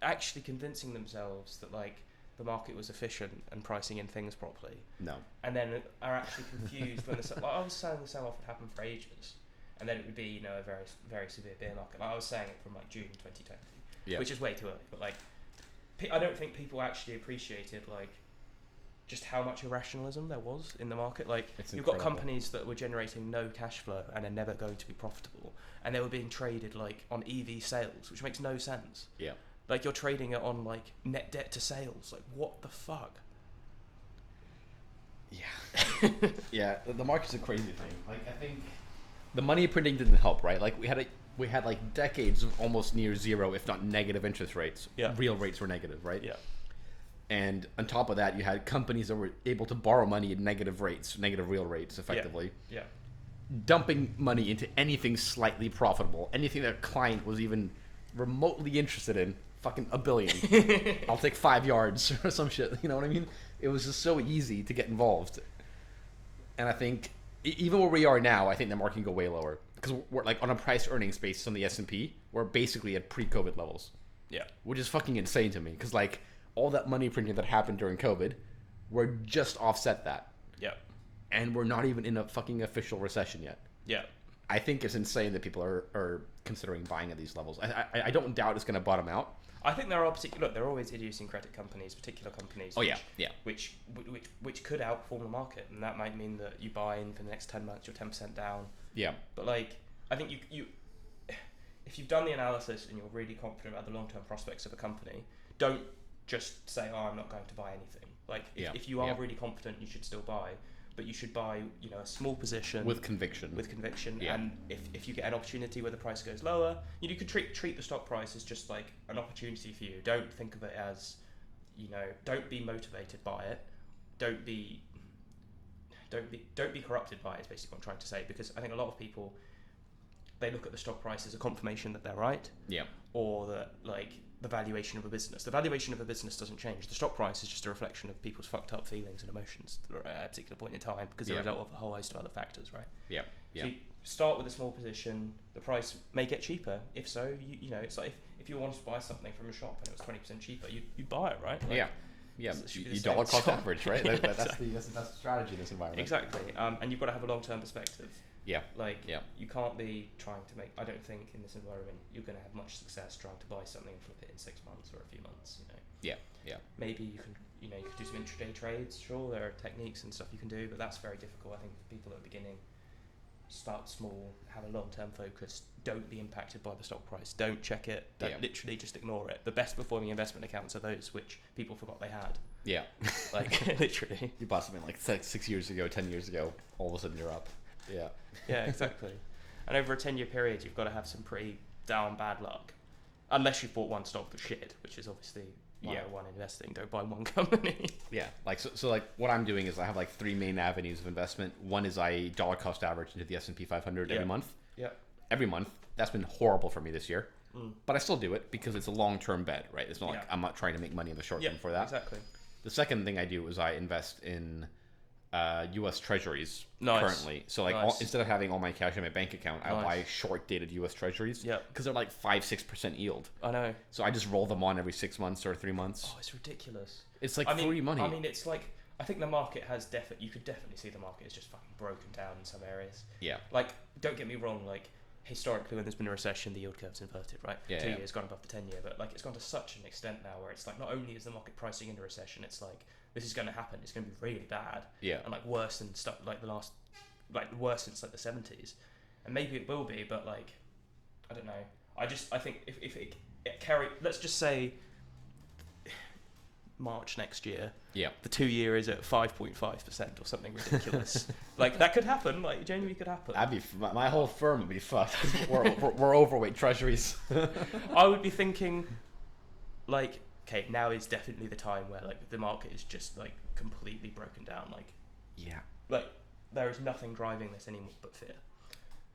[SPEAKER 2] actually convincing themselves that like the market was efficient and pricing in things properly. No. And then are actually confused when I was saying the sell-off would happen for ages, and then it would be, you know, a very very severe bear market. Like I was saying it from like June 2020, which is way too early, but like. I don't think people actually appreciated like just how much irrationalism there was in the market. Like you've got companies that were generating no cash flow and are never going to be profitable, and they were being traded like on EV sales, which makes no sense. Yeah. Like you're trading it on like net debt to sales. Like what the fuck?
[SPEAKER 1] Yeah. Yeah. The market's a crazy thing. Like I think the money printing didn't help, right? Like we had like decades of almost near zero, if not negative interest rates. Yeah. Real rates were negative, right? Yeah. And on top of that, you had companies that were able to borrow money at negative rates, negative real rates, effectively. Yeah. Dumping money into anything slightly profitable, anything that a client was even remotely interested in, fucking $1 billion. I'll take 5 yards or some shit. You know what I mean? It was just so easy to get involved. And I think even where we are now, I think the market can go way lower. Because we're like on a price earnings basis on the S&P, we're basically at pre-COVID levels. Yeah. Which is fucking insane to me. Because like all that money printing that happened during COVID, we're just offset that. Yeah. And we're not even in a fucking official recession yet. Yeah. I think it's insane that people are considering buying at these levels. I don't doubt it's going to bottom out.
[SPEAKER 2] I think there are there are always idiosyncratic companies, particular companies.
[SPEAKER 1] Oh,
[SPEAKER 2] which could outperform the market, and that might mean that you buy in for the next 10 months, you're 10% down.
[SPEAKER 1] Yeah.
[SPEAKER 2] But like, I think you if you've done the analysis and you're really confident about the long-term prospects of a company, don't just say, "Oh, I'm not going to buy anything." Like, if you are really confident, you should still buy. But you should buy, a small position
[SPEAKER 1] with conviction.
[SPEAKER 2] Yeah. And if you get an opportunity where the price goes lower, you could treat the stock price as just like an opportunity for you. Don't think of it as, don't be motivated by it. Don't be corrupted by it. Is basically what I'm trying to say, because I think a lot of people, they look at the stock price as a confirmation that they're right.
[SPEAKER 1] Yeah.
[SPEAKER 2] Or that like the valuation of a business. The valuation of a business doesn't change. The stock price is just a reflection of people's fucked up feelings and emotions at a particular point in time, because they're a result of a whole host of other factors, right?
[SPEAKER 1] Yeah.
[SPEAKER 2] So you start with a small position. The price may get cheaper. If so, it's like if you wanted to buy something from a shop and it was 20% cheaper, you buy it, right? Like,
[SPEAKER 1] you dollar cost average, right? That's the strategy in this environment.
[SPEAKER 2] Exactly. And you've got to have a long-term perspective.
[SPEAKER 1] Yeah.
[SPEAKER 2] You can't be trying to make. I don't think in this environment you're going to have much success trying to buy something and flip it in 6 months or a few months.
[SPEAKER 1] Yeah.
[SPEAKER 2] Maybe you can. You could do some intraday trades. Sure, there are techniques and stuff you can do, but that's very difficult. I think for people at the beginning, start small, have a long-term focus. Don't be impacted by the stock price. Don't check it. Literally just ignore it. The best performing investment accounts are those which people forgot they had.
[SPEAKER 1] Yeah.
[SPEAKER 2] Like literally.
[SPEAKER 1] You bought something like 6 years ago, 10 years ago. All of a sudden you're up. Yeah.
[SPEAKER 2] Yeah, exactly. And over a 10-year period, you've got to have some pretty down bad luck, unless you've bought one stock for shit, which is obviously 101 investing. Don't buy one company. Yeah,
[SPEAKER 1] so what I'm doing is I have like 3 main avenues of investment. One is I dollar cost average into the S&P 500 every month.
[SPEAKER 2] Yeah.
[SPEAKER 1] Every month. That's been horrible for me this year, but I still do it because it's a long-term bet, right? It's not like I'm not trying to make money in the short term for that.
[SPEAKER 2] Exactly.
[SPEAKER 1] The second thing I do is I invest in U.S. Treasuries currently. So instead of having all my cash in my bank account, I buy short-dated U.S. Treasuries.
[SPEAKER 2] Yeah.
[SPEAKER 1] Because they're like 5-6% yield.
[SPEAKER 2] I know.
[SPEAKER 1] So I just roll them on every 6 months or 3 months.
[SPEAKER 2] Oh, it's ridiculous.
[SPEAKER 1] It's like free money.
[SPEAKER 2] I mean, it's like, I think the market has you could definitely see the market is just fucking broken down in some areas.
[SPEAKER 1] Yeah.
[SPEAKER 2] Like, don't get me wrong, like, historically when there's been a recession, the yield curve's inverted, right? 2 years gone above the 10-year, but like it's gone to such an extent now where it's like not only is the market pricing in a recession, it's like this is going to happen. It's going to be really bad. Yeah. And like worse than stuff like worse since like the 70s, and maybe it will be, but like I don't know. I think if it let's just say March next year. Yeah. The 2-year is at 5.5% or something ridiculous. Like that could happen. Like genuinely could happen.
[SPEAKER 1] My whole firm would be fucked. we're overweight treasuries.
[SPEAKER 2] I would be thinking, like, okay, now is definitely the time where like the market is just like completely broken down. Like, like there is nothing driving this anymore but fear.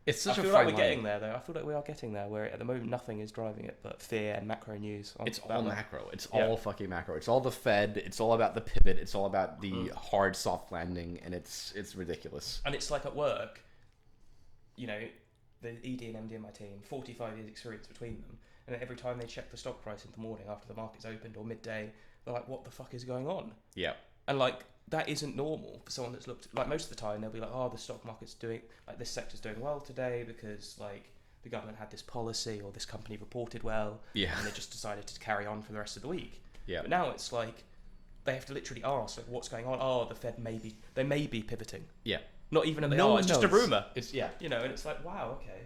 [SPEAKER 1] It's such
[SPEAKER 2] I feel like we're getting there, though. I feel like we are getting there, where at the moment nothing is driving it but fear and macro news.
[SPEAKER 1] It's all macro. It's all fucking macro. It's all the Fed. It's all about the pivot. It's all about the hard soft landing, and it's ridiculous.
[SPEAKER 2] And it's like at work, the ED and MD in my team, 45 years experience between them, and every time they check the stock price in the morning after the market's opened or midday, they're like, "What the fuck is going on?"
[SPEAKER 1] Yeah.
[SPEAKER 2] And like that isn't normal for someone that's looked like most of the time they'll be like, oh, the stock market's doing like this sector's doing well today because like the government had this policy or this company reported well, and they just decided to carry on for the rest of the week. Yeah. But now it's like they have to literally ask like, what's going on. Oh, the Fed may be pivoting. Yeah. Not even that they are. It's just a rumor.
[SPEAKER 1] It's
[SPEAKER 2] and it's like wow, okay.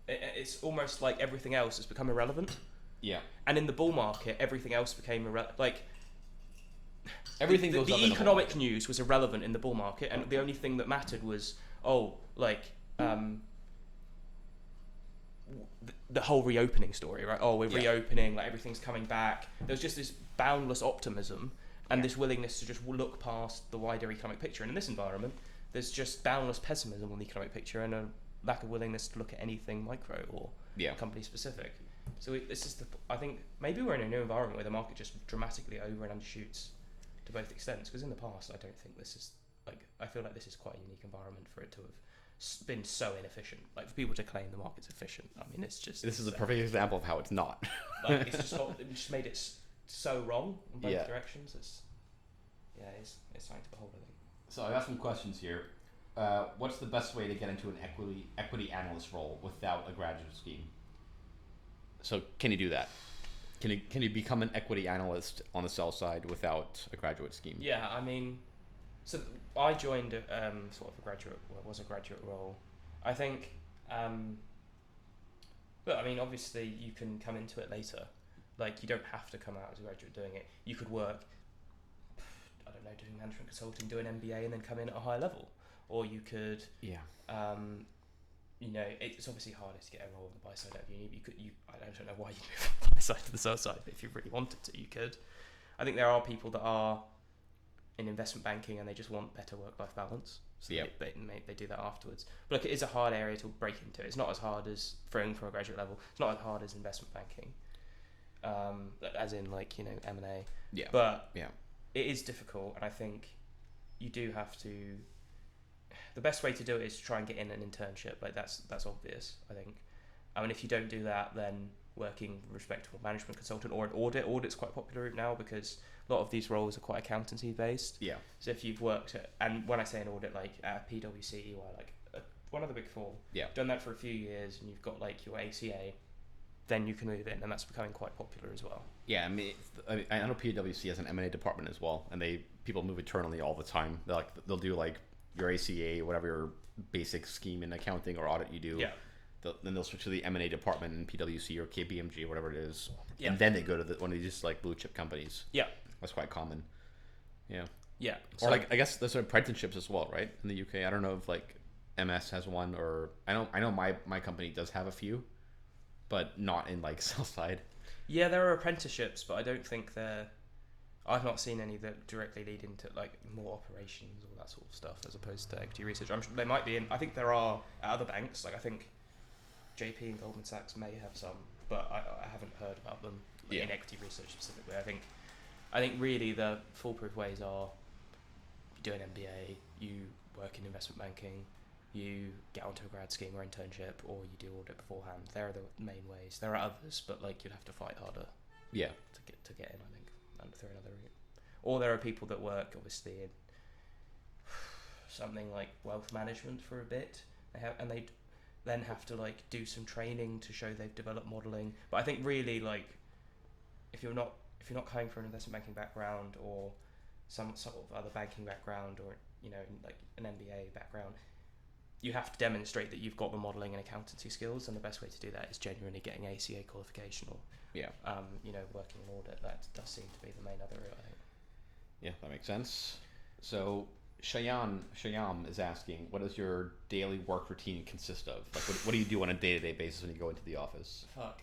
[SPEAKER 2] It's almost like everything else has become irrelevant. Yeah. And in the bull market, everything else became irrelevant. Like.
[SPEAKER 1] Everything goes up.
[SPEAKER 2] The economic news was irrelevant in the bull market, and the only thing that mattered was the whole reopening story, right? Oh, we're reopening, like everything's coming back. There was just this boundless optimism and this willingness to just look past the wider economic picture. And in this environment, there's just boundless pessimism on the economic picture and a lack of willingness to look at anything micro or company specific. So I think maybe we're in a new environment where the market just dramatically over and undershoots to both extents, because in the past I don't think this is I feel like this is quite a unique environment for it to have been so inefficient. Like for people to claim the market's efficient, I mean it's just
[SPEAKER 1] this is a perfect example of how it's not.
[SPEAKER 2] Like it's just made it so wrong in both directions. It's something to behold, I think.
[SPEAKER 1] So I got some questions here. what's the best way to get into an equity analyst role without a graduate scheme? So can you do that? Can you become an equity analyst on the sell side without a graduate scheme?
[SPEAKER 2] Yeah, I mean, so I joined sort of was a graduate role. I think, but I mean, obviously you can come into it later. Like, you don't have to come out as a graduate doing it. You could work, I don't know, doing management consulting, do an MBA, and then come in at a higher level. Or you could, you know, it's obviously harder to get a role on the buy side of uni. I don't know why you move from the buy side to the sell side, but if you really wanted to, you could. I think there are people that are in investment banking and they just want better work-life balance. So they do that afterwards. But look, it is a hard area to break into. It's not as hard as throwing from a graduate level. It's not as hard as investment banking, as in, like, you know, M&A.
[SPEAKER 1] Yeah.
[SPEAKER 2] But it is difficult, and I think you do have to. The best way to do it is to try and get in an internship. Like, that's obvious, I think. I mean, if you don't do that, then working respectable management consultant or an audit's quite a popular route now, because a lot of these roles are quite accountancy based. Yeah. So if you've worked at, and when I say an audit, like at PwC or like one of the big four, done that for a few years, and you've got like your ACA, then you can move in, and that's becoming quite popular as well.
[SPEAKER 1] Yeah, I mean, I know PwC has an M&A department as well, and people move internally all the time. They'll do like your ACA, whatever your basic scheme in accounting or audit you do. Yeah. Then they'll switch to the M&A department in PwC or KPMG or whatever it is. Yeah. And then they go to one of these like blue chip companies. Yeah. That's quite common. Yeah. Yeah. Or like, I guess there's apprenticeships as well, right? In the UK. I don't know if like MS has one, or I know my company does have a few, but not in like sell side.
[SPEAKER 2] Yeah, there are apprenticeships, but I don't think I've not seen any that directly lead into like more operations or that sort of stuff, as opposed to equity research. I'm sure they might be in. I think there are at other banks. Like, I think JP and Goldman Sachs may have some, but I haven't heard about them in equity research specifically. I think really the foolproof ways are: you do an MBA, you work in investment banking, you get onto a grad scheme or internship, or you do audit beforehand. There are the main ways. There are others, but like, you'd have to fight harder. Yeah. To get in, I think, through another route. Or there are people that work obviously in something like wealth management for a bit. They then have to like do some training to show they've developed modelling. But I think really, like, if you're not coming from an investment banking background or some sort of other banking background, or, you know, like an MBA background, you have to demonstrate that you've got the modelling and accountancy skills, and the best way to do that is genuinely getting ACA qualification or you know, working in audit. That does seem to be the main other route, I think.
[SPEAKER 1] Yeah, that makes sense. So Shyam is asking, what does your daily work routine consist of? Like, what do you do on a day-to-day basis when you go into the office?
[SPEAKER 2] Fuck.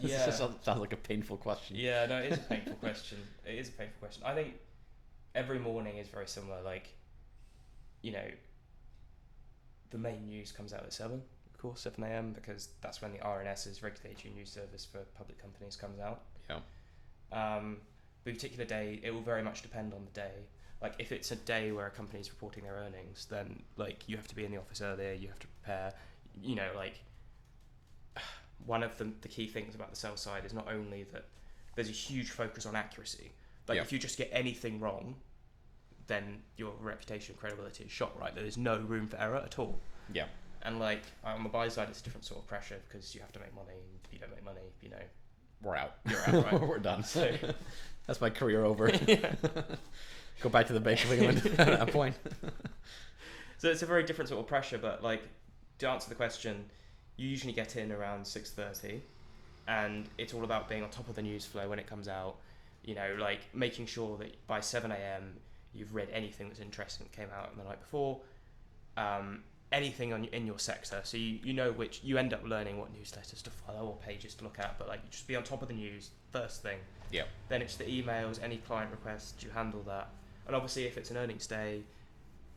[SPEAKER 1] Yeah. This sounds like a painful question.
[SPEAKER 2] Yeah, no, it is a painful question. It is a painful question. I think every morning is very similar. Like, you know, the main news comes out at 7 a.m, because that's when the RNS's regulatory news service for public companies comes out. Yeah. The particular day, it will very much depend on the day. Like, if it's a day where a company's reporting their earnings, then like, you have to be in the office earlier, you have to prepare. You know, like, one of the key things about the sell side is not only that there's a huge focus on accuracy. Like, if you just get anything wrong, then your reputation and credibility is shot, right? There's no room for error at all. Yeah. And like, on the buy side, it's a different sort of pressure, because you have to make money. If you don't make money, you know,
[SPEAKER 1] we're out.
[SPEAKER 2] You're out, right?
[SPEAKER 1] We're done. So that's my career over. Go back to the Bank of England at that point.
[SPEAKER 2] So it's a very different sort of pressure. But like, to answer the question, you usually get in around 6:30, and it's all about being on top of the news flow when it comes out. You know, like making sure that by 7 a.m. you've read anything that's interesting that came out the night before. Anything in your sector, so you know which, you end up learning what newsletters to follow or pages to look at, but like, you just be on top of the news first thing. Yeah. Then it's the emails, any client requests, you handle that, and obviously if it's an earnings day,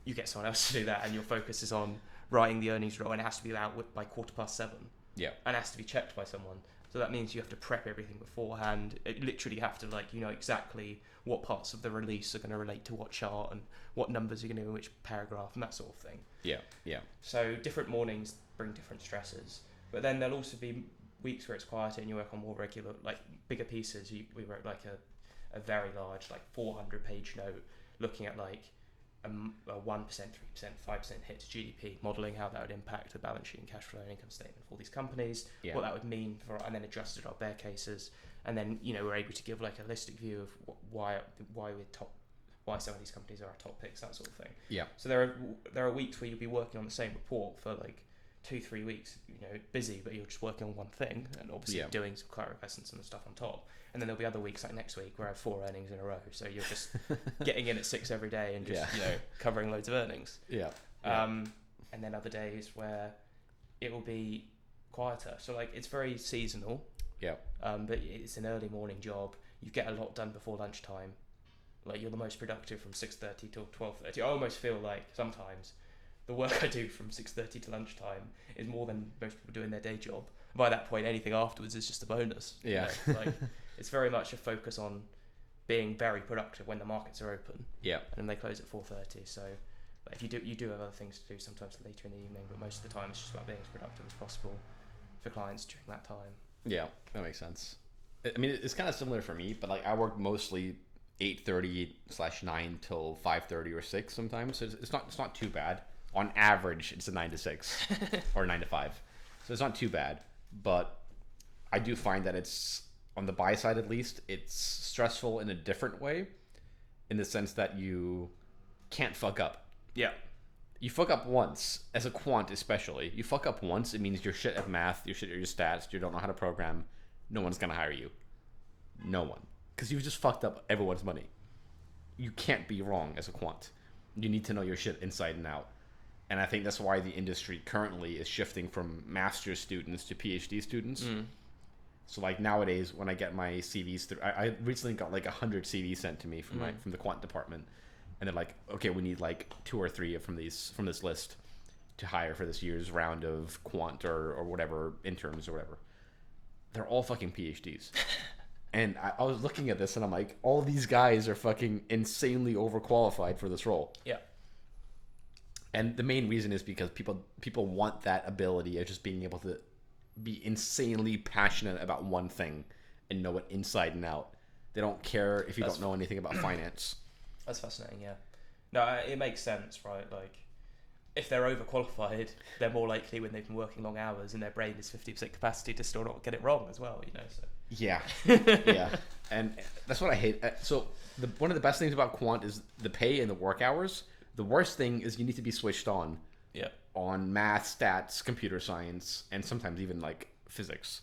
[SPEAKER 2] you get someone else to do that, and your focus is on writing the earnings roll, and it has to be out by 7:15. Yeah. And it has to be checked by someone. So that means you have to prep everything beforehand. It literally have to, like, you know exactly what parts of the release are going to relate to what chart, and what numbers are going to be in which paragraph, and that sort of thing. Yeah, yeah. So different mornings bring different stresses. But then there'll also be weeks where it's quieter and you work on more regular, like bigger pieces. We wrote like a very large, like 400-page note looking at like a 1%, 3%, 5% hit to GDP, modelling how that would impact the balance sheet and cash flow and income statement of all these companies, what that would mean for, and then adjusted our bear cases, and then we're able to give like a holistic view of why some of these companies are our top picks, that sort of thing.
[SPEAKER 1] Yeah.
[SPEAKER 2] So there are weeks where you'll be working on the same report for like 2-3 weeks, busy, but you're just working on one thing and obviously doing some client requests and stuff on top. And then there'll be other weeks like next week where I have 4 earnings in a row, so you're just getting in at 6 every day and just covering loads of earnings. And then other days where it will be quieter. So like it's very seasonal. But it's an early morning job. You get a lot done before lunchtime. Like you're the most productive from 6:30 till 12:30. I almost feel like sometimes the work I do from 6:30 to lunchtime is more than most people do in their day job. By that point, anything afterwards is just a bonus. Like it's very much a focus on being very productive when the markets are open. And then they close at 4:30. So if you do have other things to do sometimes later in the evening, but most of the time it's just about being as productive as possible for clients during that time.
[SPEAKER 1] Yeah, that makes sense. I mean, it's kind of similar for me, but like I work mostly 8:30/9 till 5:30 or 6 sometimes. So it's not too bad. On average, it's a 9 to 6 or 9 to 5. So it's not too bad, but I do find that it's, on the buy side at least, it's stressful in a different way, in the sense that you can't fuck up. You fuck up once, as a quant especially. You fuck up once, it means you're shit at math, you're shit at your stats, you don't know how to program. No one's gonna hire you. No one. Because you've just fucked up everyone's money. You can't be wrong as a quant. You need to know your shit inside and out. And I think that's why the industry currently is shifting from master's students to PhD students. So like nowadays, when I get my CVs through, I recently got like 100 CVs sent to me from from the quant department. And they're like, okay, we need like 2 or 3 from this list to hire for this year's round of quant or whatever, interns or whatever. They're all fucking PhDs. And I was looking at this and I'm like, all these guys are fucking insanely overqualified for this role. And the main reason is because people want that ability of just being able to be insanely passionate about one thing and know it inside and out. They don't care if you don't know anything about finance.
[SPEAKER 2] That's fascinating, yeah. No, it makes sense, right? Like, if they're overqualified, they're more likely when they've been working long hours and their brain is 50% capacity to still not get it wrong as well, So.
[SPEAKER 1] Yeah. And that's what I hate. So one of the best things about quant is the pay and the work hours. The worst thing is you need to be switched on. On math, stats, computer science, and sometimes even like physics.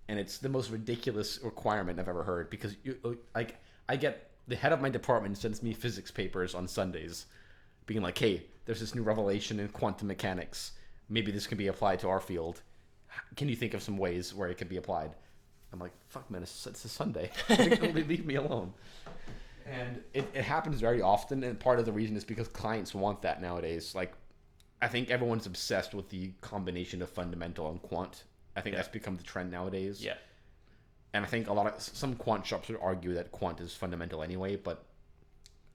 [SPEAKER 1] And it's the most ridiculous requirement I've ever heard, because I get the head of my department sends me physics papers on Sundays, being like, "Hey, there's this new revelation in quantum mechanics. Maybe this can be applied to our field. Can you think of some ways where it could be applied?" I'm like, "Fuck, man, it's a Sunday. Leave me alone." And it happens very often, and part of the reason is because clients want that nowadays. Like, I think everyone's obsessed with the combination of fundamental and quant. I think that's become the trend nowadays. And I think some quant shops would argue that quant is fundamental anyway, but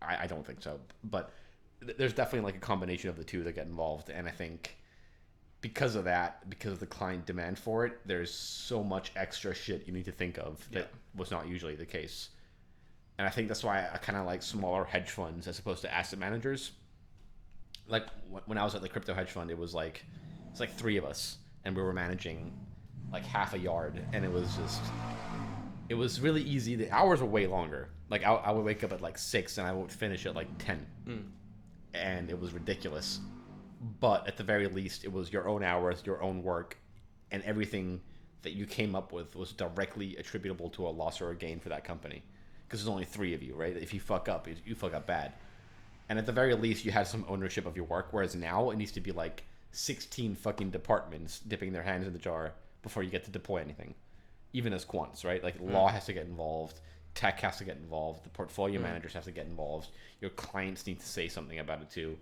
[SPEAKER 1] I don't think so. But there's definitely like a combination of the two that get involved, and I think because of that, because of the client demand for it, there's so much extra shit you need to think of that was not usually the case. And I think that's why I kind of like smaller hedge funds as opposed to asset managers. Like when I was at the crypto hedge fund, it's like 3 of us, and we were managing like half a yard, and it was really easy. The hours were way longer. Like I would wake up at like 6 and I would finish at like 10, and it was ridiculous. But at the very least, it was your own hours, your own work, and everything that you came up with was directly attributable to a loss or a gain for that company. Because there's only 3 of you, right? If you fuck up, you fuck up bad. And at the very least, you had some ownership of your work, whereas now it needs to be like 16 fucking departments dipping their hands in the jar before you get to deploy anything. Even as quants, right? Like law has to get involved, tech has to get involved, the portfolio managers have to get involved, your clients need to say something about it too.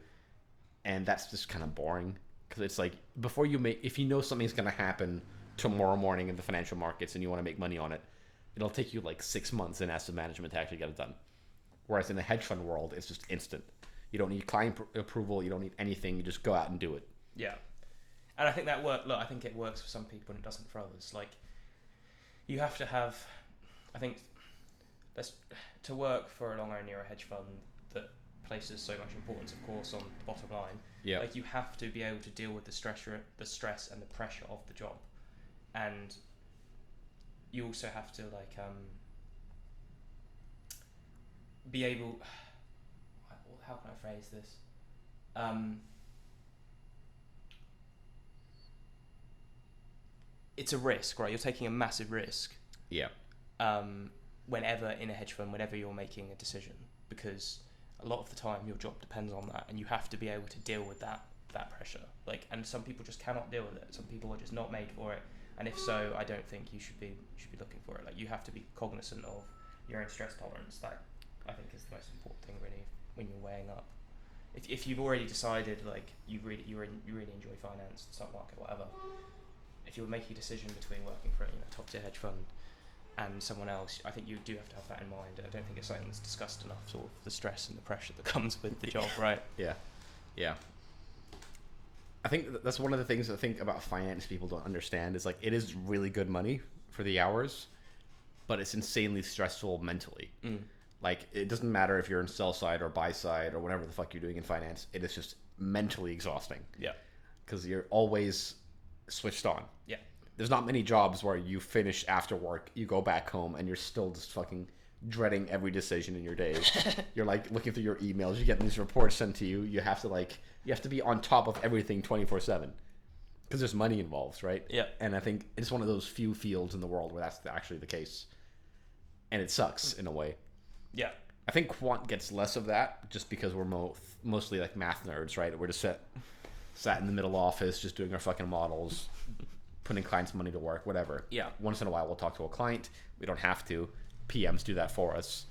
[SPEAKER 1] And that's just kind of boring, because it's like, if you know something's going to happen tomorrow morning in the financial markets and you want to make money on it, it'll take you like 6 months in asset management to actually get it done. Whereas in the hedge fund world, it's just instant. You don't need client approval, you don't need anything, you just go out and do it.
[SPEAKER 2] Yeah. And I think I think it works for some people and it doesn't for others. Like, you have to have, I think, to work for a long only or a hedge fund that places so much importance, of course, on the bottom line.
[SPEAKER 1] Yeah.
[SPEAKER 2] Like, you have to be able to deal with the stress and the pressure of the job, and you also have to be able. How can I phrase this? It's a risk, right? You're taking a massive risk.
[SPEAKER 1] Yeah.
[SPEAKER 2] Whenever in a hedge fund, whenever you're making a decision, because a lot of the time your job depends on that, and you have to be able to deal with that pressure. Like, and some people just cannot deal with it. Some people are just not made for it, and if so, I don't think you should be looking for it. Like, you have to be cognizant of your own stress tolerance. That, I think, is the most important thing, really, when you're weighing up. If you've already decided, like, you really enjoy finance, stock market, whatever. If you're making a decision between working for a top tier hedge fund and someone else, I think you do have to have that in mind. I don't think it's something that's discussed enough, sort of the stress and the pressure that comes with the job, right?
[SPEAKER 1] Yeah. I think that's one of the things I think about finance people don't understand is, like, it is really good money for the hours, but it's insanely stressful mentally. Like, it doesn't matter if you're in sell side or buy side or whatever the fuck you're doing in finance. It is just mentally exhausting.
[SPEAKER 2] Yeah.
[SPEAKER 1] Because you're always switched on.
[SPEAKER 2] Yeah.
[SPEAKER 1] There's not many jobs where you finish after work, you go back home, and you're still just fucking dreading every decision in your day. You're like looking through your emails, you get these reports sent to you. You have to be on top of everything 24/7 because there's money involved, right?
[SPEAKER 2] Yeah.
[SPEAKER 1] And I think it's one of those few fields in the world where that's actually the case, and it sucks in a way.
[SPEAKER 2] Yeah.
[SPEAKER 1] I think Quant gets less of that just because we're mostly like math nerds, right? We're just sat in the middle office just doing our fucking models, putting clients' money to work, whatever.
[SPEAKER 2] Yeah.
[SPEAKER 1] Once in a while we'll talk to a client. We don't have to. PMs do that for us.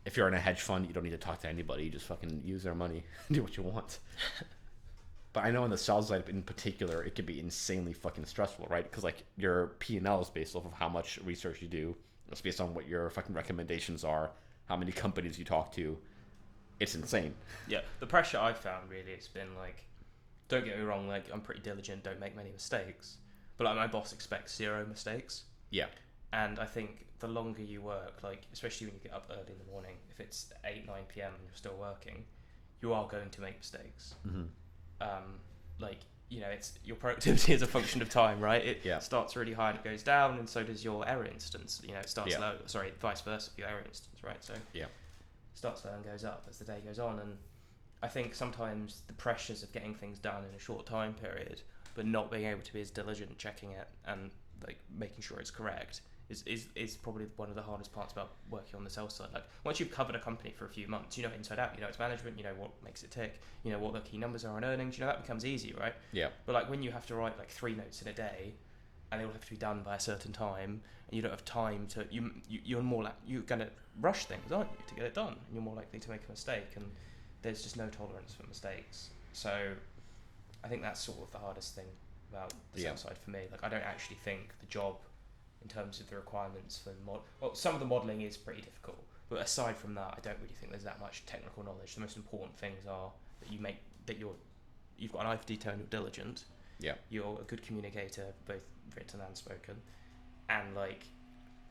[SPEAKER 1] If you're in a hedge fund, you don't need to talk to anybody. You just fucking use their money and do what you want. But I know on the sell side in particular, it can be insanely fucking stressful, right? Because, like, your P&L is based off of how much research you do. It's based on what your fucking recommendations are, how many companies you talk to. It's insane.
[SPEAKER 2] Yeah. The pressure I've found, really, it's been like, don't get me wrong, like, I'm pretty diligent, don't make many mistakes. But, like, my boss expects 0 mistakes.
[SPEAKER 1] Yeah.
[SPEAKER 2] And I think the longer you work, like, especially when you get up early in the morning, if it's 8, 9 p.m. and you're still working, you are going to make mistakes. Like, it's your productivity is a function of time, right? It starts really high and it goes down, and so does your error instance. It starts low. Sorry, vice versa for your error instance, right? So starts low and goes up as the day goes on. And I think sometimes the pressures of getting things done in a short time period, but not being able to be as diligent checking it and, like, making sure it's correct is probably one of the hardest parts about working on the sell side. Like, once you've covered a company for a few months, you know it inside out, you know its management, you know what makes it tick, you know what the key numbers are on earnings, that becomes easy, right? Yeah. But, like, when you have to write, like, 3 notes in a day, and they all have to be done by a certain time, and you don't have time to, you're more like, you're going to rush things, aren't you, to get it done, and you're more likely to make a mistake, and there's just no tolerance for mistakes. So I think that's sort of the hardest thing about the sell side for me. Like, I don't actually think the job, in terms of the requirements for some of the modelling is pretty difficult, but aside from that, I don't really think there's that much technical knowledge. The most important things are that you've got an eye for detail and you're diligent. Yeah. You're a good communicator, both written and spoken, and, like,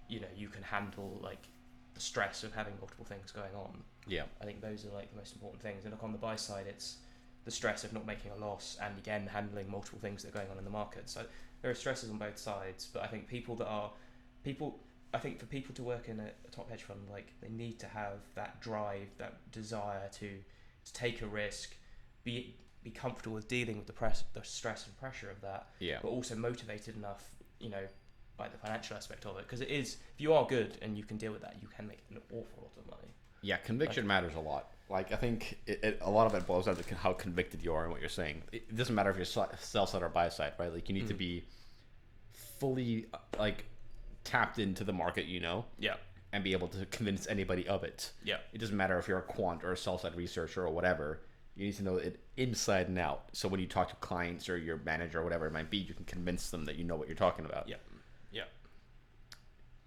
[SPEAKER 2] you can handle, like, the stress of having multiple things going on. Yeah. I think those are, like, the most important things. And, look, on the buy side, it's the stress of not making a loss, and again handling multiple things that are going on in the market. So there are stresses on both sides, but I think for people to work in a top hedge fund, like, they need to have that drive, that desire to take a risk, be comfortable with dealing with the stress and pressure of that, but also motivated enough, by the financial aspect of it, because it is, if you are good and you can deal with that, you can make an awful lot of money. Yeah, conviction matters a lot. Like, I think a lot of it boils down to how convicted you are in what you're saying. It doesn't matter if you're sell side or buy side, right? Like, you need to be fully, like, tapped into the market, and be able to convince anybody of it. Yeah. It doesn't matter if you're a quant or a sell side researcher or whatever. You need to know it inside and out. So when you talk to clients or your manager or whatever it might be, you can convince them that you know what you're talking about. Yeah. Yeah.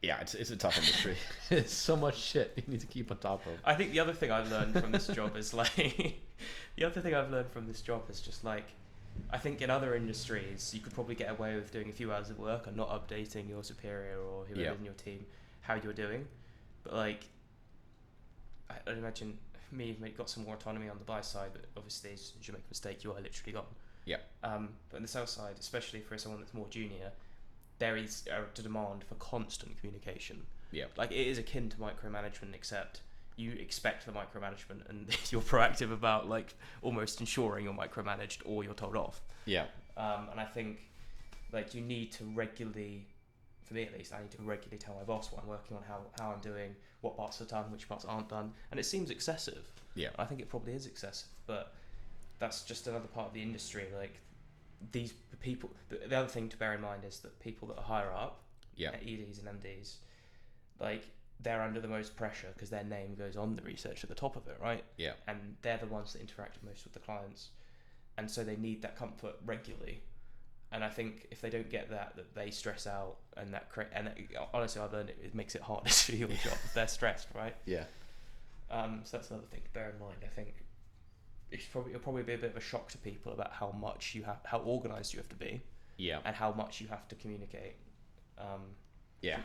[SPEAKER 2] Yeah, it's a tough industry. It's so much shit you need to keep on top of. I think the other thing I've learned from this job is, like, just, like, I think in other industries you could probably get away with doing a few hours of work and not updating your superior or whoever in your team how you're doing. But, like, I'd imagine me got some more autonomy on the buy side, but obviously as you make a mistake, you are literally gone.
[SPEAKER 1] Yeah.
[SPEAKER 2] But on the sell side, especially for someone that's more junior, there is a demand for constant communication.
[SPEAKER 1] Yeah.
[SPEAKER 2] Like it is akin to micromanagement, except you expect the micromanagement and you're proactive about like almost ensuring you're micromanaged or you're told off.
[SPEAKER 1] Yeah.
[SPEAKER 2] And I think like you need to regularly, for me at least, I need to regularly tell my boss what I'm working on, how I'm doing, what parts are done, which parts aren't done. And it seems excessive.
[SPEAKER 1] Yeah.
[SPEAKER 2] I think it probably is excessive, but that's just another part of the industry. Like these people, the other thing to bear in mind is that people that are higher up, EDs and MDs, like they're under the most pressure because their name goes on the research at the top of it, right?
[SPEAKER 1] Yeah.
[SPEAKER 2] And they're the ones that interact most with the clients, and so they need that comfort regularly. And I think if they don't get that they stress out, and honestly, I've learned it makes it harder to do your job if they're stressed, right?
[SPEAKER 1] Yeah.
[SPEAKER 2] So that's another thing to bear in mind. I think it'll probably be a bit of a shock to people about how organised you have to be, and how much you have to communicate.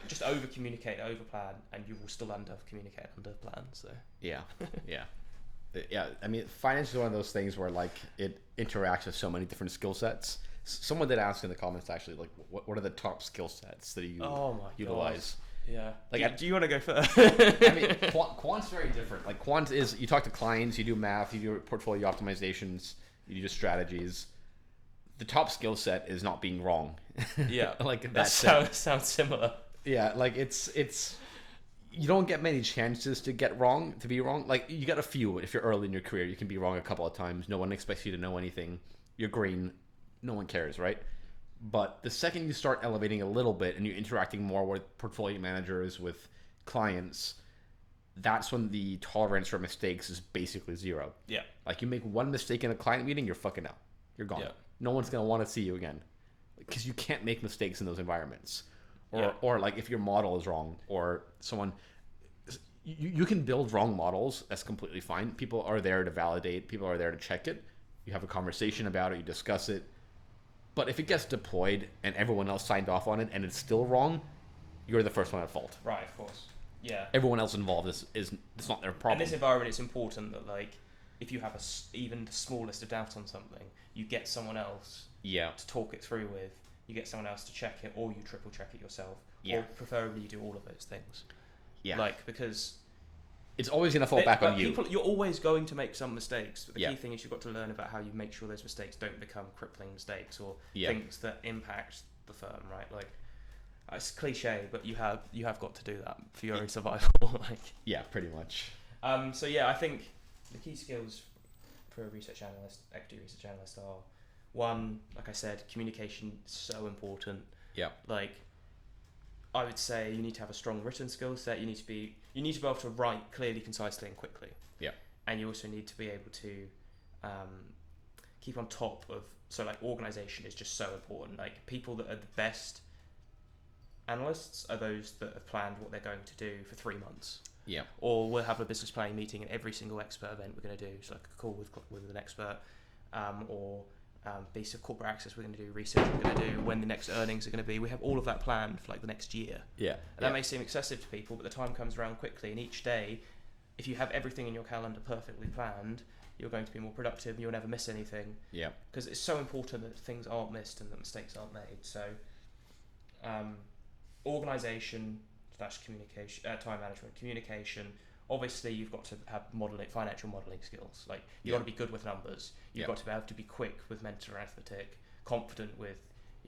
[SPEAKER 2] Just over communicate, over plan, and you will still under communicate, under plan. So
[SPEAKER 1] yeah. I mean, finance is one of those things where like it interacts with so many different skill sets. Someone did ask in the comments actually, like, what are the top skill sets that you utilize?
[SPEAKER 2] God. Yeah.
[SPEAKER 1] Like,
[SPEAKER 2] do you want to go first?
[SPEAKER 1] I mean, Quant's very different. Like, Quant is, you talk to clients, you do math, you do portfolio optimizations, you do strategies. The top skill set is not being wrong.
[SPEAKER 2] Yeah.
[SPEAKER 1] Like
[SPEAKER 2] that sounds similar.
[SPEAKER 1] Yeah, like it's you don't get many chances to be wrong. Like, you get a few. If you're early in your career, you can be wrong a couple of times. No one expects you to know anything. You're green. No one cares, right? But the second you start elevating a little bit and you're interacting more with portfolio managers, with clients, that's when the tolerance for mistakes is basically zero.
[SPEAKER 2] Yeah.
[SPEAKER 1] Like, you make one mistake in a client meeting, you're fucking out. You're gone. Yeah. No one's going to want to see you again. Because you can't make mistakes in those environments. Or like if your model is wrong, or someone... You can build wrong models. That's completely fine. People are there to validate. People are there to check it. You have a conversation about it. You discuss it. But if it gets deployed and everyone else signed off on it and it's still wrong, you're the first one at fault.
[SPEAKER 2] Right, of course. Yeah.
[SPEAKER 1] Everyone else involved is it's not their problem.
[SPEAKER 2] In this environment, it's important that like if you have even the smallest of doubt on something, you get someone else to talk it through with. You get someone else to check it, or you triple check it yourself. Yeah. Or preferably you do all of those things. Yeah. Like, because
[SPEAKER 1] it's always going to fall back on you.
[SPEAKER 2] You're always going to make some mistakes. But the key thing is you've got to learn about how you make sure those mistakes don't become crippling mistakes or things that impact the firm, right? Like, it's cliche, but you have got to do that for your own survival. Like,
[SPEAKER 1] yeah, pretty much.
[SPEAKER 2] So yeah, I think the key skills for a research analyst, equity research analyst, are one, like I said, communication is so important. Yeah. Like, I would say you need to have a strong written skill set. You need to be able to write clearly, concisely, and quickly. Yeah. And you also need to be able to keep on top of. So like, organization is just so important. Like, people that are the best analysts are those that have planned what they're going to do for 3 months. Yeah. Or we'll have a business planning meeting at every single expert event we're going to do. So like a call with an expert, or piece of corporate access we're going to do, research we're going to do, when the next earnings are going to be. We have all of that planned for like the next year. Yeah. And that may seem excessive to people, but the time comes around quickly, and each day, if you have everything in your calendar perfectly planned, you're going to be more productive and you'll never miss anything. Yeah. Because it's so important that things aren't missed and that mistakes aren't made. So organization / communication, time management, communication. Obviously, you've got to have financial modelling skills. Like, you've got to be good with numbers. You've got to be able to be quick with mental arithmetic, confident with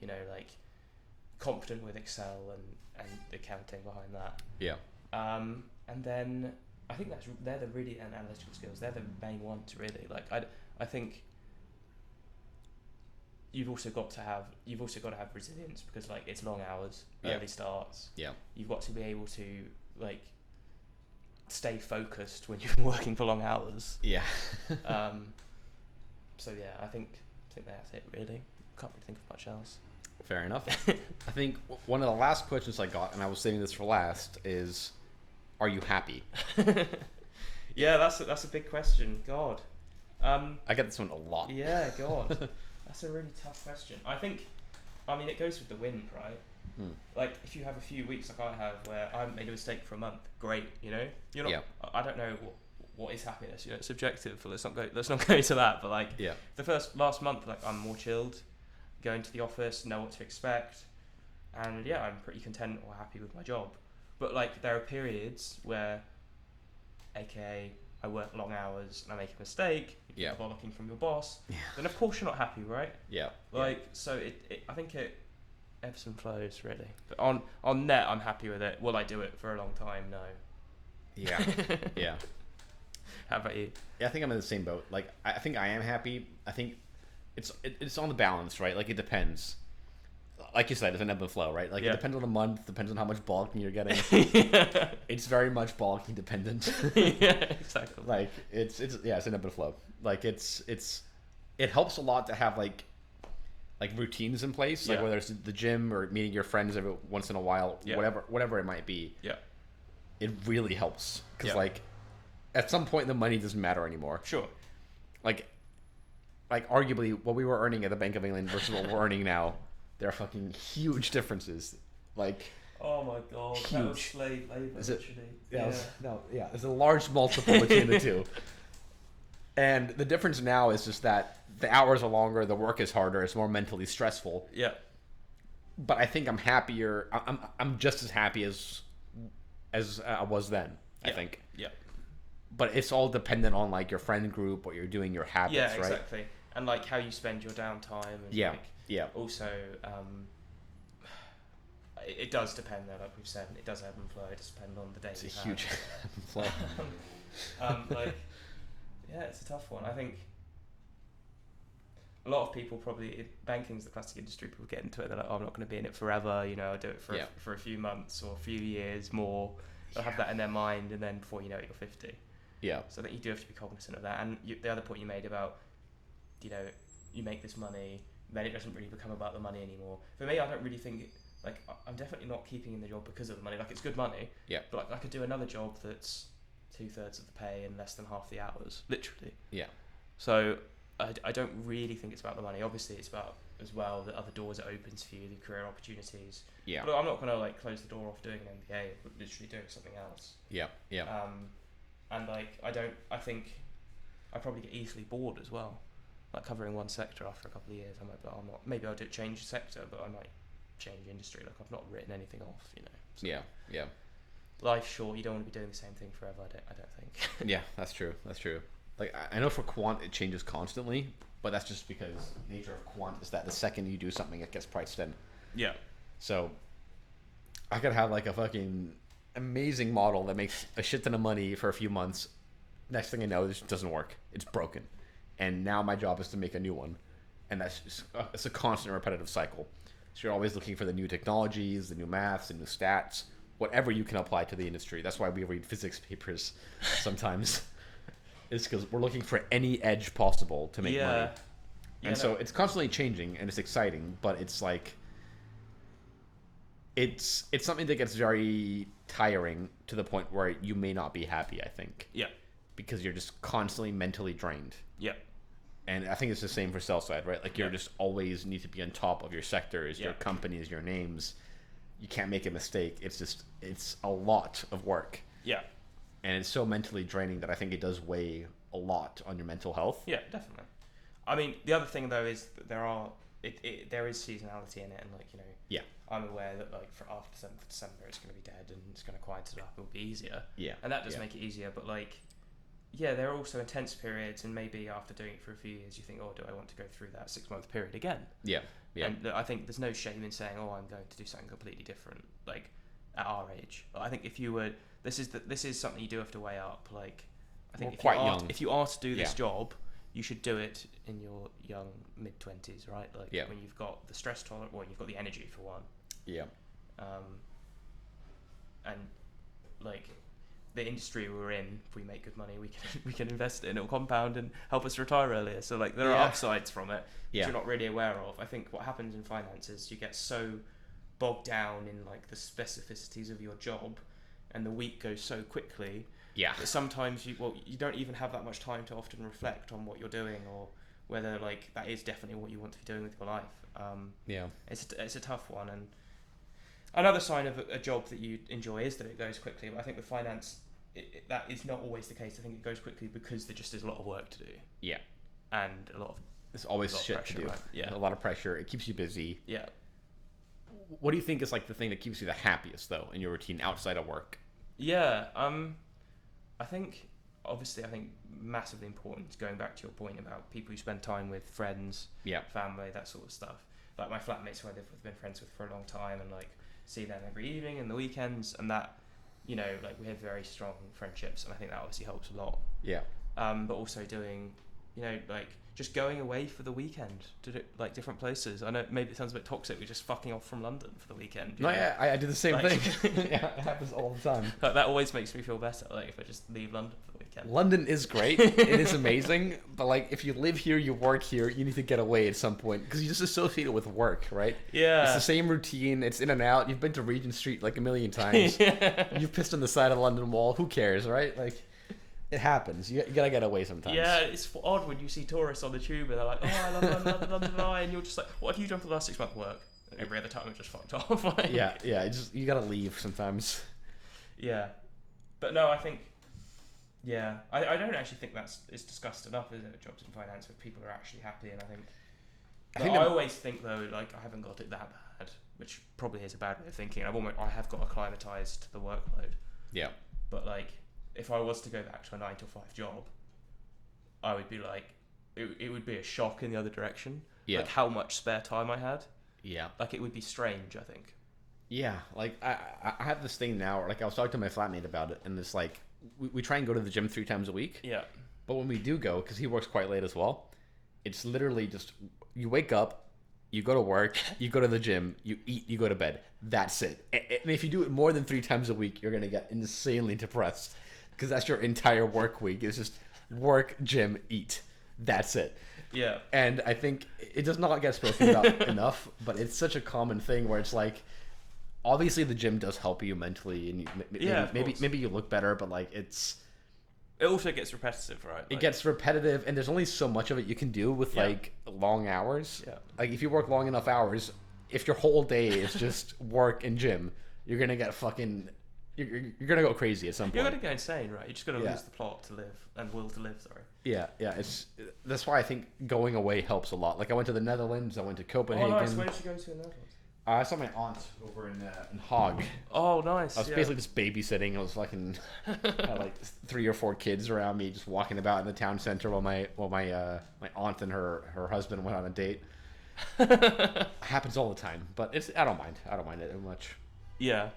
[SPEAKER 2] Excel and the accounting behind that. Yeah. And then I think they're the really analytical skills. They're the main ones, really. Like, I think you've also got to have resilience, because like, it's long hours, early starts. Yeah. You've got to be able to like stay focused when you're working for long hours. Yeah. So yeah, I think that's it, really. Can't really think of much else.
[SPEAKER 1] Fair enough. I think one of the last questions I got, and I was saving this for last, is, are you happy?
[SPEAKER 2] Yeah, that's a big question. God.
[SPEAKER 1] I get this one a lot.
[SPEAKER 2] Yeah, God. That's a really tough question. I mean, it goes with the wind, right? Like, if you have a few weeks like I have where I haven't made a mistake for a month, great, you know? You're not. Yeah. I don't know what is happiness? It's subjective. But let's not go to that. But like,
[SPEAKER 1] Yeah.
[SPEAKER 2] last month, like I'm more chilled, going to the office, know what to expect, and yeah, I'm pretty content or happy with my job. But like, there are periods where, aka, I work long hours and I make a mistake. You get bollocking from your boss.
[SPEAKER 1] Yeah.
[SPEAKER 2] Then of course you're not happy, right?
[SPEAKER 1] Yeah.
[SPEAKER 2] Like, so I think it ebbs and flows really. But on net, I'm happy with it. Will I do it for a long time? No.
[SPEAKER 1] Yeah. Yeah.
[SPEAKER 2] How about you?
[SPEAKER 1] Yeah, I think I'm in the same boat. Like, I think I am happy. I think it's on the balance, right? Like, it depends. Like you said, it's an ebb and flow, right? Like, it depends on the month, depends on how much bulking you're getting. It's very much bulking dependent.
[SPEAKER 2] Yeah, exactly.
[SPEAKER 1] Like, it's an ebb and flow. Like, it helps a lot to have like routines in place, like whether it's the gym or meeting your friends every once in a while, whatever it might be.
[SPEAKER 2] Yeah.
[SPEAKER 1] It really helps because like at some point the money doesn't matter anymore.
[SPEAKER 2] Sure.
[SPEAKER 1] Like arguably what we were earning at the Bank of England versus what we're earning now, there are fucking huge differences. Like,
[SPEAKER 2] oh my god,
[SPEAKER 1] huge.
[SPEAKER 2] that was slave labor.
[SPEAKER 1] There's a large multiple between the two. And the difference now is just that the hours are longer, the work is harder, it's more mentally stressful.
[SPEAKER 2] Yeah.
[SPEAKER 1] But I think I'm happier. I'm just as happy as I was then. I think. Yeah. But it's all dependent on like your friend group, what you're doing, your habits, right?
[SPEAKER 2] Yeah, exactly. And like how you spend your downtime. And also, it does depend though, like we've said, it does ebb and flow. It does depend on the day.
[SPEAKER 1] It's a huge ebb and flow.
[SPEAKER 2] Like, yeah, it's a tough one. I think a lot of people probably, banking's the classic industry, people get into it, they're like, oh, I'm not going to be in it forever, I'll do it for a few months or a few years more. They'll have that in their mind, and then before you know it, you're 50. Yeah. So I think you do have to be cognizant of that. And the other point you made about, you make this money, then it doesn't really become about the money anymore. For me, I don't really think, I'm definitely not keeping in the job because of the money. Like, it's good money. Yeah. But I could do another job that's 2/3 of the pay and less than half the hours, literally. Yeah. So I don't really think it's about the money. Obviously, it's about as well the other doors it opens for you, the career opportunities. Yeah. But I'm not going to close the door off doing an MBA, but literally doing something else. Yeah. Yeah. And I think I probably get easily bored as well. Like covering one sector after a couple of years, I might be like, maybe I'll change sector, but I might change industry. Like, I've not written anything off, So yeah. Yeah. Life's short. You don't want to be doing the same thing forever. I don't think. Yeah, that's true. Like, I know for Quant it changes constantly, but that's just because the nature of Quant is that the second you do something, it gets priced in. Yeah. So I could have like a fucking amazing model that makes a shit ton of money for a few months. Next thing I know, this doesn't work. It's broken, and now my job is to make a new one, and that's just, it's a constant repetitive cycle. So you're always looking for the new technologies, the new maths, the new stats, whatever you can apply to the industry. That's why we read physics papers sometimes. It's because we're looking for any edge possible to make money. And so it's constantly changing, and it's exciting, but it's like it's something that gets very tiring to the point where you may not be happy, I think. Yeah. Because you're just constantly mentally drained. Yeah. And I think it's the same for sell side, right? Like, you're just always need to be on top of your sectors, your companies, your names. You can't make a mistake. It's a lot of work. Yeah. And it's so mentally draining that I think it does weigh a lot on your mental health. Yeah, definitely. I mean, the other thing though is that there is seasonality in it, and yeah, I'm aware that for after 7th of December it's going to be dead and it's going to quieten up. It'll be easier. Yeah. And that does make it easier, but there are also intense periods, and maybe after doing it for a few years, you think, oh, do I want to go through that 6-month period again? Yeah. Yeah. And I think there's no shame in saying, oh, I'm going to do something completely different. At our age, I think if you were, this is something you do have to weigh up. I think if you are to do this job, you should do it in your young mid-20s, right? When you've got the stress tolerance, well, you've got the energy for one. Yeah. And the industry we're in, if we make good money, we can invest it and it'll compound and help us retire earlier. So there are upsides from it which you're not really aware of. I think what happens in finance is you get so bogged down in the specificities of your job, and the week goes so quickly that sometimes you don't even have that much time to often reflect on what you're doing, or whether that is definitely what you want to be doing with your life. It's a tough one. And another sign of a job that you enjoy is that it goes quickly. But I think with finance, that is not always the case. I think it goes quickly because there just is a lot of work to do.
[SPEAKER 1] Yeah.
[SPEAKER 2] And a lot of
[SPEAKER 1] There's always shit
[SPEAKER 2] pressure,
[SPEAKER 1] to do.
[SPEAKER 2] right? Yeah.
[SPEAKER 1] A lot of pressure. It keeps you busy.
[SPEAKER 2] Yeah.
[SPEAKER 1] What do you think is like the thing that keeps you the happiest though in your routine outside of work?
[SPEAKER 2] Yeah. I think obviously massively important, going back to your point about people you spend time with, friends, family, that sort of stuff. Like my flatmates who I live with, been friends with for a long time, and like see them every evening and the weekends, and that, you know, like we have very strong friendships, and I think that obviously helps a lot.
[SPEAKER 1] Yeah.
[SPEAKER 2] But also doing, you know, like just going away for the weekend to do, like different places. I know maybe it sounds a bit toxic. We're just fucking off from London for the weekend.
[SPEAKER 1] No, yeah, I do the same
[SPEAKER 2] like,
[SPEAKER 1] thing. Yeah, it happens all the time.
[SPEAKER 2] Like, that always makes me feel better. Like if I just leave London for the weekend.
[SPEAKER 1] London is great. It is amazing. But like, if you live here, you work here, you need to get away at some point because you just associate it with work, right?
[SPEAKER 2] Yeah.
[SPEAKER 1] It's the same routine. It's in and out. You've been to Regent Street like a million times.
[SPEAKER 2] Yeah.
[SPEAKER 1] You've pissed on the side of the London Wall. Who cares, right? Like, it happens. You gotta get away sometimes.
[SPEAKER 2] Yeah, it's odd when you see tourists on the tube and they're like, "Oh, I love London Eye," and you're just like, "What have you done for the last 6 months of work?" And every other time I'm just fucked off. Like,
[SPEAKER 1] Yeah. You gotta leave sometimes.
[SPEAKER 2] Yeah, but no, I think, yeah, I don't actually think it's discussed enough, is it? Jobs in finance where people are actually happy, and I always think though, like I haven't got it that bad, which probably is a bad way of thinking. I have got acclimatized to the workload.
[SPEAKER 1] Yeah.
[SPEAKER 2] But like, if I was to go back to a 9 to 5 job, I would be like, it would be a shock in the other direction.
[SPEAKER 1] Yeah.
[SPEAKER 2] Like how much spare time I had.
[SPEAKER 1] Yeah.
[SPEAKER 2] Like it would be strange, I think.
[SPEAKER 1] Yeah. Like I have this thing now. Like I was talking to my flatmate about it, and it's like we try and go to the gym 3 times a week.
[SPEAKER 2] Yeah.
[SPEAKER 1] But when we do go, because he works quite late as well, it's literally just you wake up, you go to work, you go to the gym, you eat, you go to bed. That's it. And if you do it more than 3 times a week, you're gonna get insanely depressed because that's your entire work week. It's just work, gym, eat. That's it.
[SPEAKER 2] Yeah.
[SPEAKER 1] And I think it does not get spoken about enough, but it's such a common thing where it's like, obviously the gym does help you mentally, and maybe you look better, but like it
[SPEAKER 2] also gets repetitive, right?
[SPEAKER 1] It gets repetitive, and there's only so much of it you can do with like long hours.
[SPEAKER 2] Yeah.
[SPEAKER 1] Like if you work long enough hours, if your whole day is just work and gym, you're gonna get fucking. You're gonna go crazy at some point.
[SPEAKER 2] You're gonna go insane, right? You're just gonna lose the plot to live and will to live. Sorry.
[SPEAKER 1] Yeah. That's why I think going away helps a lot. Like I went to the Netherlands, I went to Copenhagen.
[SPEAKER 2] Oh, nice. Where did you go to in the Netherlands?
[SPEAKER 1] I saw my aunt over in Hague.
[SPEAKER 2] Oh, nice.
[SPEAKER 1] I was basically just babysitting. I was fucking had like 3 or 4 kids around me, just walking about in the town center while my aunt and her husband went on a date. Happens all the time, but I don't mind it much.
[SPEAKER 2] Yeah.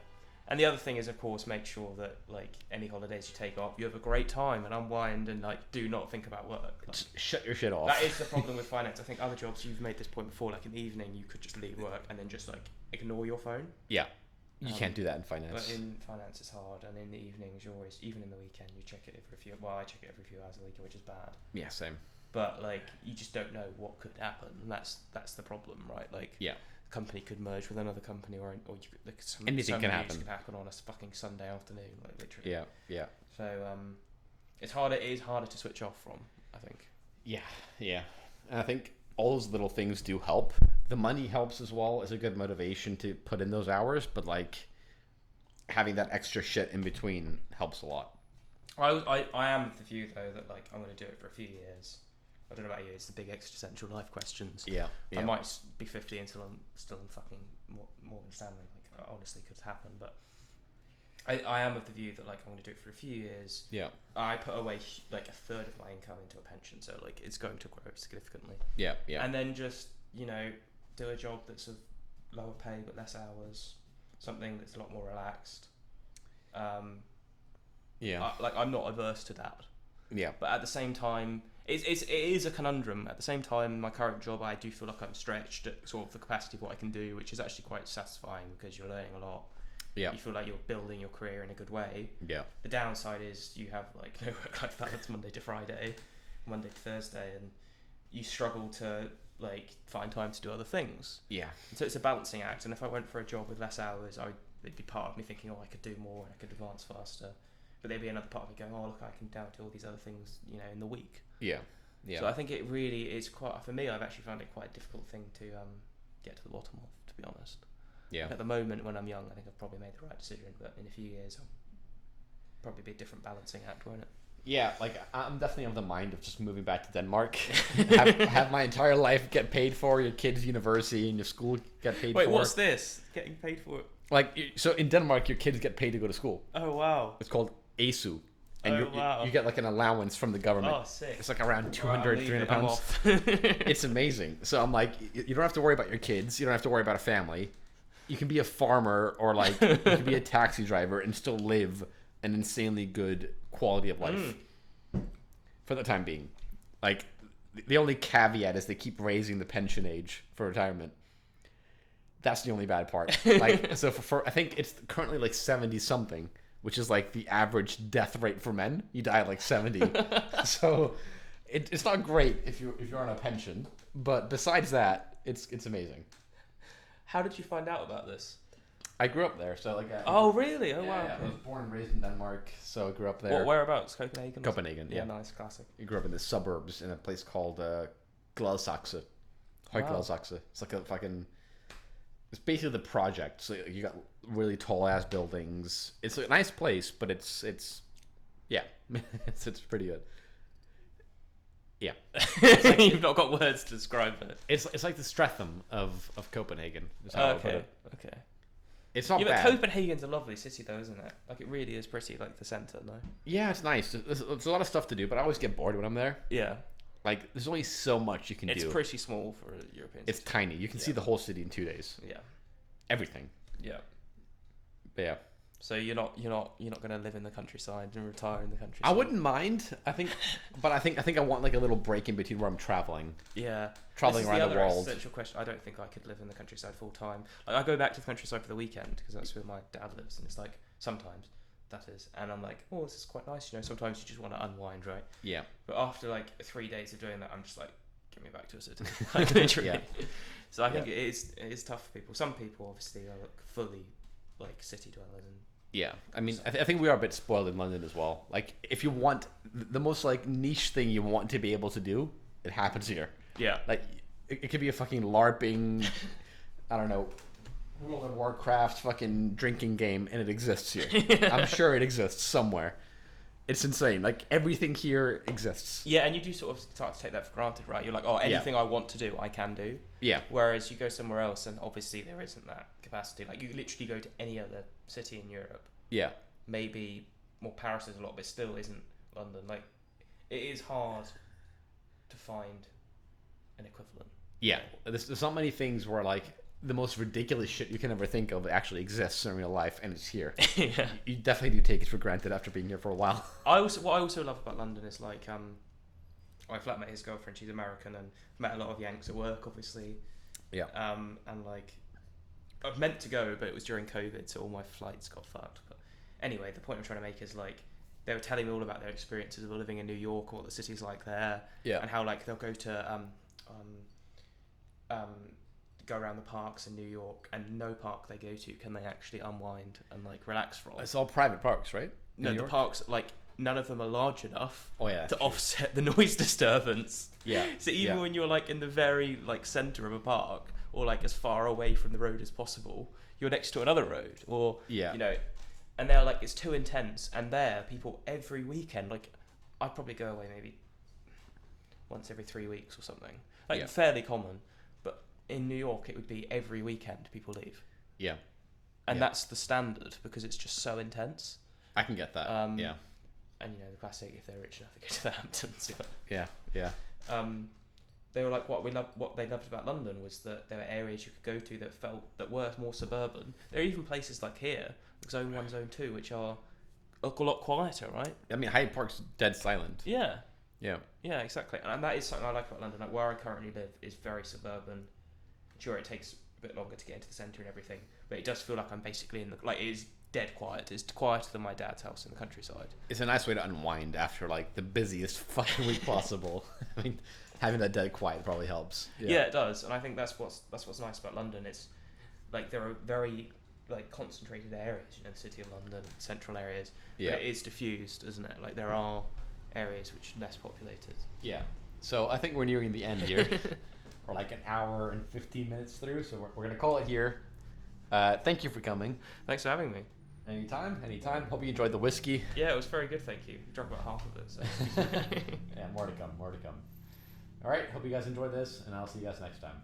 [SPEAKER 2] And the other thing is, of course, make sure that like any holidays you take off, you have a great time and unwind and like do not think about work. Like,
[SPEAKER 1] just shut your shit off.
[SPEAKER 2] That is the problem with finance. I think other jobs, you've made this point before, like in the evening you could just leave work and then just like ignore your phone.
[SPEAKER 1] Yeah, you can't do that in finance.
[SPEAKER 2] But in finance it's hard, and in the evenings you're always, even in the weekend, you check it every few. Well, I check it every few hours a week, which is bad.
[SPEAKER 1] Yeah, same.
[SPEAKER 2] But like you just don't know what could happen, and that's the problem, right? Like company could merge with another company, or you could, like,
[SPEAKER 1] anything can happen.
[SPEAKER 2] Could happen on a fucking Sunday afternoon, like literally.
[SPEAKER 1] Yeah.
[SPEAKER 2] So it's harder. It is harder to switch off from, I think.
[SPEAKER 1] Yeah. And I think all those little things do help. The money helps as well as a good motivation to put in those hours, but like having that extra shit in between helps a lot.
[SPEAKER 2] I am of the view though that like I'm going to do it for a few years. I don't know about you, it's the big existential life questions.
[SPEAKER 1] Yeah.
[SPEAKER 2] I might be 50 until I'm still in fucking Morgan Stanley. Like, honestly, could happen. But I am of the view that like I'm going to do it for a few years.
[SPEAKER 1] Yeah.
[SPEAKER 2] I put away like a third of my income into a pension, so like it's going to grow significantly.
[SPEAKER 1] Yeah.
[SPEAKER 2] And then just, you know, do a job that's of lower pay but less hours, something that's a lot more relaxed. I'm not averse to that.
[SPEAKER 1] Yeah.
[SPEAKER 2] But at the same time, it is a conundrum. At the same time, in my current job, I do feel like I'm stretched at sort of the capacity of what I can do, which is actually quite satisfying because you're learning a lot.
[SPEAKER 1] Yeah.
[SPEAKER 2] You feel like you're building your career in a good way.
[SPEAKER 1] Yeah.
[SPEAKER 2] The downside is you have like no work-life balance Monday to Friday, Monday to Thursday, and you struggle to like find time to do other things.
[SPEAKER 1] Yeah.
[SPEAKER 2] So it's a balancing act. And if I went for a job with less hours, there'd be part of me thinking, oh, I could do more and I could advance faster. But there'd be another part of me going, oh, look, I can now do all these other things, you know, in the week.
[SPEAKER 1] Yeah.
[SPEAKER 2] So I think it really is quite, for me, I've actually found it quite a difficult thing to get to the bottom of, to be honest.
[SPEAKER 1] Yeah.
[SPEAKER 2] At the moment, when I'm young, I think I've probably made the right decision, but in a few years, I'll probably be a different balancing act, won't it?
[SPEAKER 1] Yeah, like I'm definitely of the mind of just moving back to Denmark, have my entire life get paid for, your kids' university and your school get paid for.
[SPEAKER 2] Wait, what's this? Getting paid for it?
[SPEAKER 1] Like, so in Denmark, your kids get paid to go to school.
[SPEAKER 2] Oh wow!
[SPEAKER 1] It's called ASU, and
[SPEAKER 2] wow.
[SPEAKER 1] you get like an allowance from the government.
[SPEAKER 2] Oh, sick!
[SPEAKER 1] It's like around 200, 300 pounds. It's amazing. So I'm like, you don't have to worry about your kids. You don't have to worry about a family. You can be a farmer or like you can be a taxi driver and still live an insanely good quality of life for the time being. Like, the only caveat is they keep raising the pension age for retirement. That's the only bad part. Like, so for I think it's currently like 70 something, which is like the average death rate for men. You die at like 70. So it's not great if you're on a pension, but besides that, it's amazing.
[SPEAKER 2] How did you find out about this?
[SPEAKER 1] I grew up there, so like.
[SPEAKER 2] Oh really? Oh
[SPEAKER 1] yeah,
[SPEAKER 2] wow.
[SPEAKER 1] Yeah. I was born and raised in Denmark, so I grew up there.
[SPEAKER 2] What, whereabouts? Copenhagen?
[SPEAKER 1] Copenhagen, yeah.
[SPEAKER 2] Nice, classic.
[SPEAKER 1] I grew up in the suburbs in a place called Gladsaxe. Gladsaxe. It's like a fucking. It's basically the project. So you got really tall ass buildings. It's a nice place, but it's yeah, it's pretty good. Yeah,
[SPEAKER 2] like, you've not got words to describe it.
[SPEAKER 1] It's like the Streatham of Copenhagen. Is how I put it.
[SPEAKER 2] Okay.
[SPEAKER 1] It's not bad.
[SPEAKER 2] But Copenhagen's a lovely city, though, isn't it? Like, it really is pretty, like the centre, no?
[SPEAKER 1] Yeah, it's nice. There's a lot of stuff to do, but I always get bored when I'm there.
[SPEAKER 2] Yeah.
[SPEAKER 1] Like, there's only so much you can do.
[SPEAKER 2] It's pretty small for a European
[SPEAKER 1] It's
[SPEAKER 2] city.
[SPEAKER 1] tiny. You can see the whole city in 2 days.
[SPEAKER 2] Yeah.
[SPEAKER 1] Everything.
[SPEAKER 2] Yeah.
[SPEAKER 1] But yeah.
[SPEAKER 2] So you're not going to live in the countryside and retire in the countryside.
[SPEAKER 1] I wouldn't mind. I think I want like a little break in between where I'm traveling.
[SPEAKER 2] Yeah,
[SPEAKER 1] traveling around the world.
[SPEAKER 2] This is the other essential question. I don't think I could live in the countryside full time. Like, I go back to the countryside for the weekend because that's where my dad lives, and it's like sometimes that is, and I'm like, oh, this is quite nice. You know, sometimes you just want to unwind, right?
[SPEAKER 1] Yeah.
[SPEAKER 2] But after like 3 days of doing that, I'm just like, get me back to a city. Like, literally.
[SPEAKER 1] Yeah.
[SPEAKER 2] So I think it is tough for people. Some people obviously are like fully like city dwellers and.
[SPEAKER 1] Yeah, I mean, I think we are a bit spoiled in London as well. Like, if you want the most like niche thing you want to be able to do, it happens here.
[SPEAKER 2] Yeah.
[SPEAKER 1] Like, it could be a fucking LARPing, I don't know, World of Warcraft fucking drinking game, and it exists here. I'm sure it exists somewhere. It's insane. Like, everything here exists.
[SPEAKER 2] Yeah, and you do sort of start to take that for granted, right? You're like, oh, anything I want to do, I can do.
[SPEAKER 1] Yeah.
[SPEAKER 2] Whereas you go somewhere else, and obviously there isn't that capacity. Like, you literally go to any other city in Europe.
[SPEAKER 1] Yeah.
[SPEAKER 2] Maybe, well, Paris is a lot, but still isn't London. Like, it is hard to find an equivalent.
[SPEAKER 1] Yeah. There's not many things where, like, the most ridiculous shit you can ever think of actually exists in real life, and it's here.
[SPEAKER 2] Yeah.
[SPEAKER 1] You definitely do take it for granted after being here for a while.
[SPEAKER 2] What I also love about London is, like, my flatmate, his girlfriend, she's American, and met a lot of Yanks at work, obviously.
[SPEAKER 1] Yeah.
[SPEAKER 2] And, like, I've meant to go, but it was during COVID, so all my flights got fucked. But anyway, the point I'm trying to make is, like, they were telling me all about their experiences of living in New York, or what the city's like there, and how, like, they'll go to go around the parks in New York, and no park they go to can they actually unwind and like relax from.
[SPEAKER 1] It's all private parks, right?
[SPEAKER 2] No, the parks, like, none of them are large enough to offset the noise disturbance.
[SPEAKER 1] Yeah.
[SPEAKER 2] So even when you're like in the very like center of a park, or like as far away from the road as possible, you're next to another road, or you know, and they're like, it's too intense. And there, people every weekend, like, I'd probably go away maybe once every 3 weeks or something, like fairly common. But in New York, it would be every weekend people leave. Yeah. And that's the standard because it's just so intense.
[SPEAKER 1] I can get that.
[SPEAKER 2] And you know, the classic, if they're rich enough to go to the Hamptons.
[SPEAKER 1] Yeah.
[SPEAKER 2] They were like, what they loved about London was that there were areas you could go to that were more suburban. There are even places like here, Zone 1, Zone 2, which are a lot quieter, right?
[SPEAKER 1] I mean, Hyde Park's dead silent.
[SPEAKER 2] Yeah.
[SPEAKER 1] Yeah.
[SPEAKER 2] Yeah, exactly. And that is something I like about London. Like, where I currently live is very suburban. Sure, it takes a bit longer to get into the centre and everything, but it does feel like I'm basically in the, like, it is dead quiet. It's quieter than my dad's house in the countryside. It's
[SPEAKER 1] a nice way to unwind after like the busiest fucking week possible. I mean, having that dead quiet probably helps.
[SPEAKER 2] Yeah, it does, and I think that's what's nice about London. It's like there are very like concentrated areas, you know, the city of London, central areas. Yeah, but it is diffused, isn't it? Like there are areas which are less populated.
[SPEAKER 1] Yeah. So I think we're nearing the end here. We're like an hour and 15 minutes through, so we're gonna call it here. Thank you for coming.
[SPEAKER 2] Thanks for having me.
[SPEAKER 1] Anytime. Hope you enjoyed the whiskey.
[SPEAKER 2] Yeah, it was very good, thank you. We drank about half of it. So.
[SPEAKER 1] Yeah, more to come. All right, hope you guys enjoyed this, and I'll see you guys next time.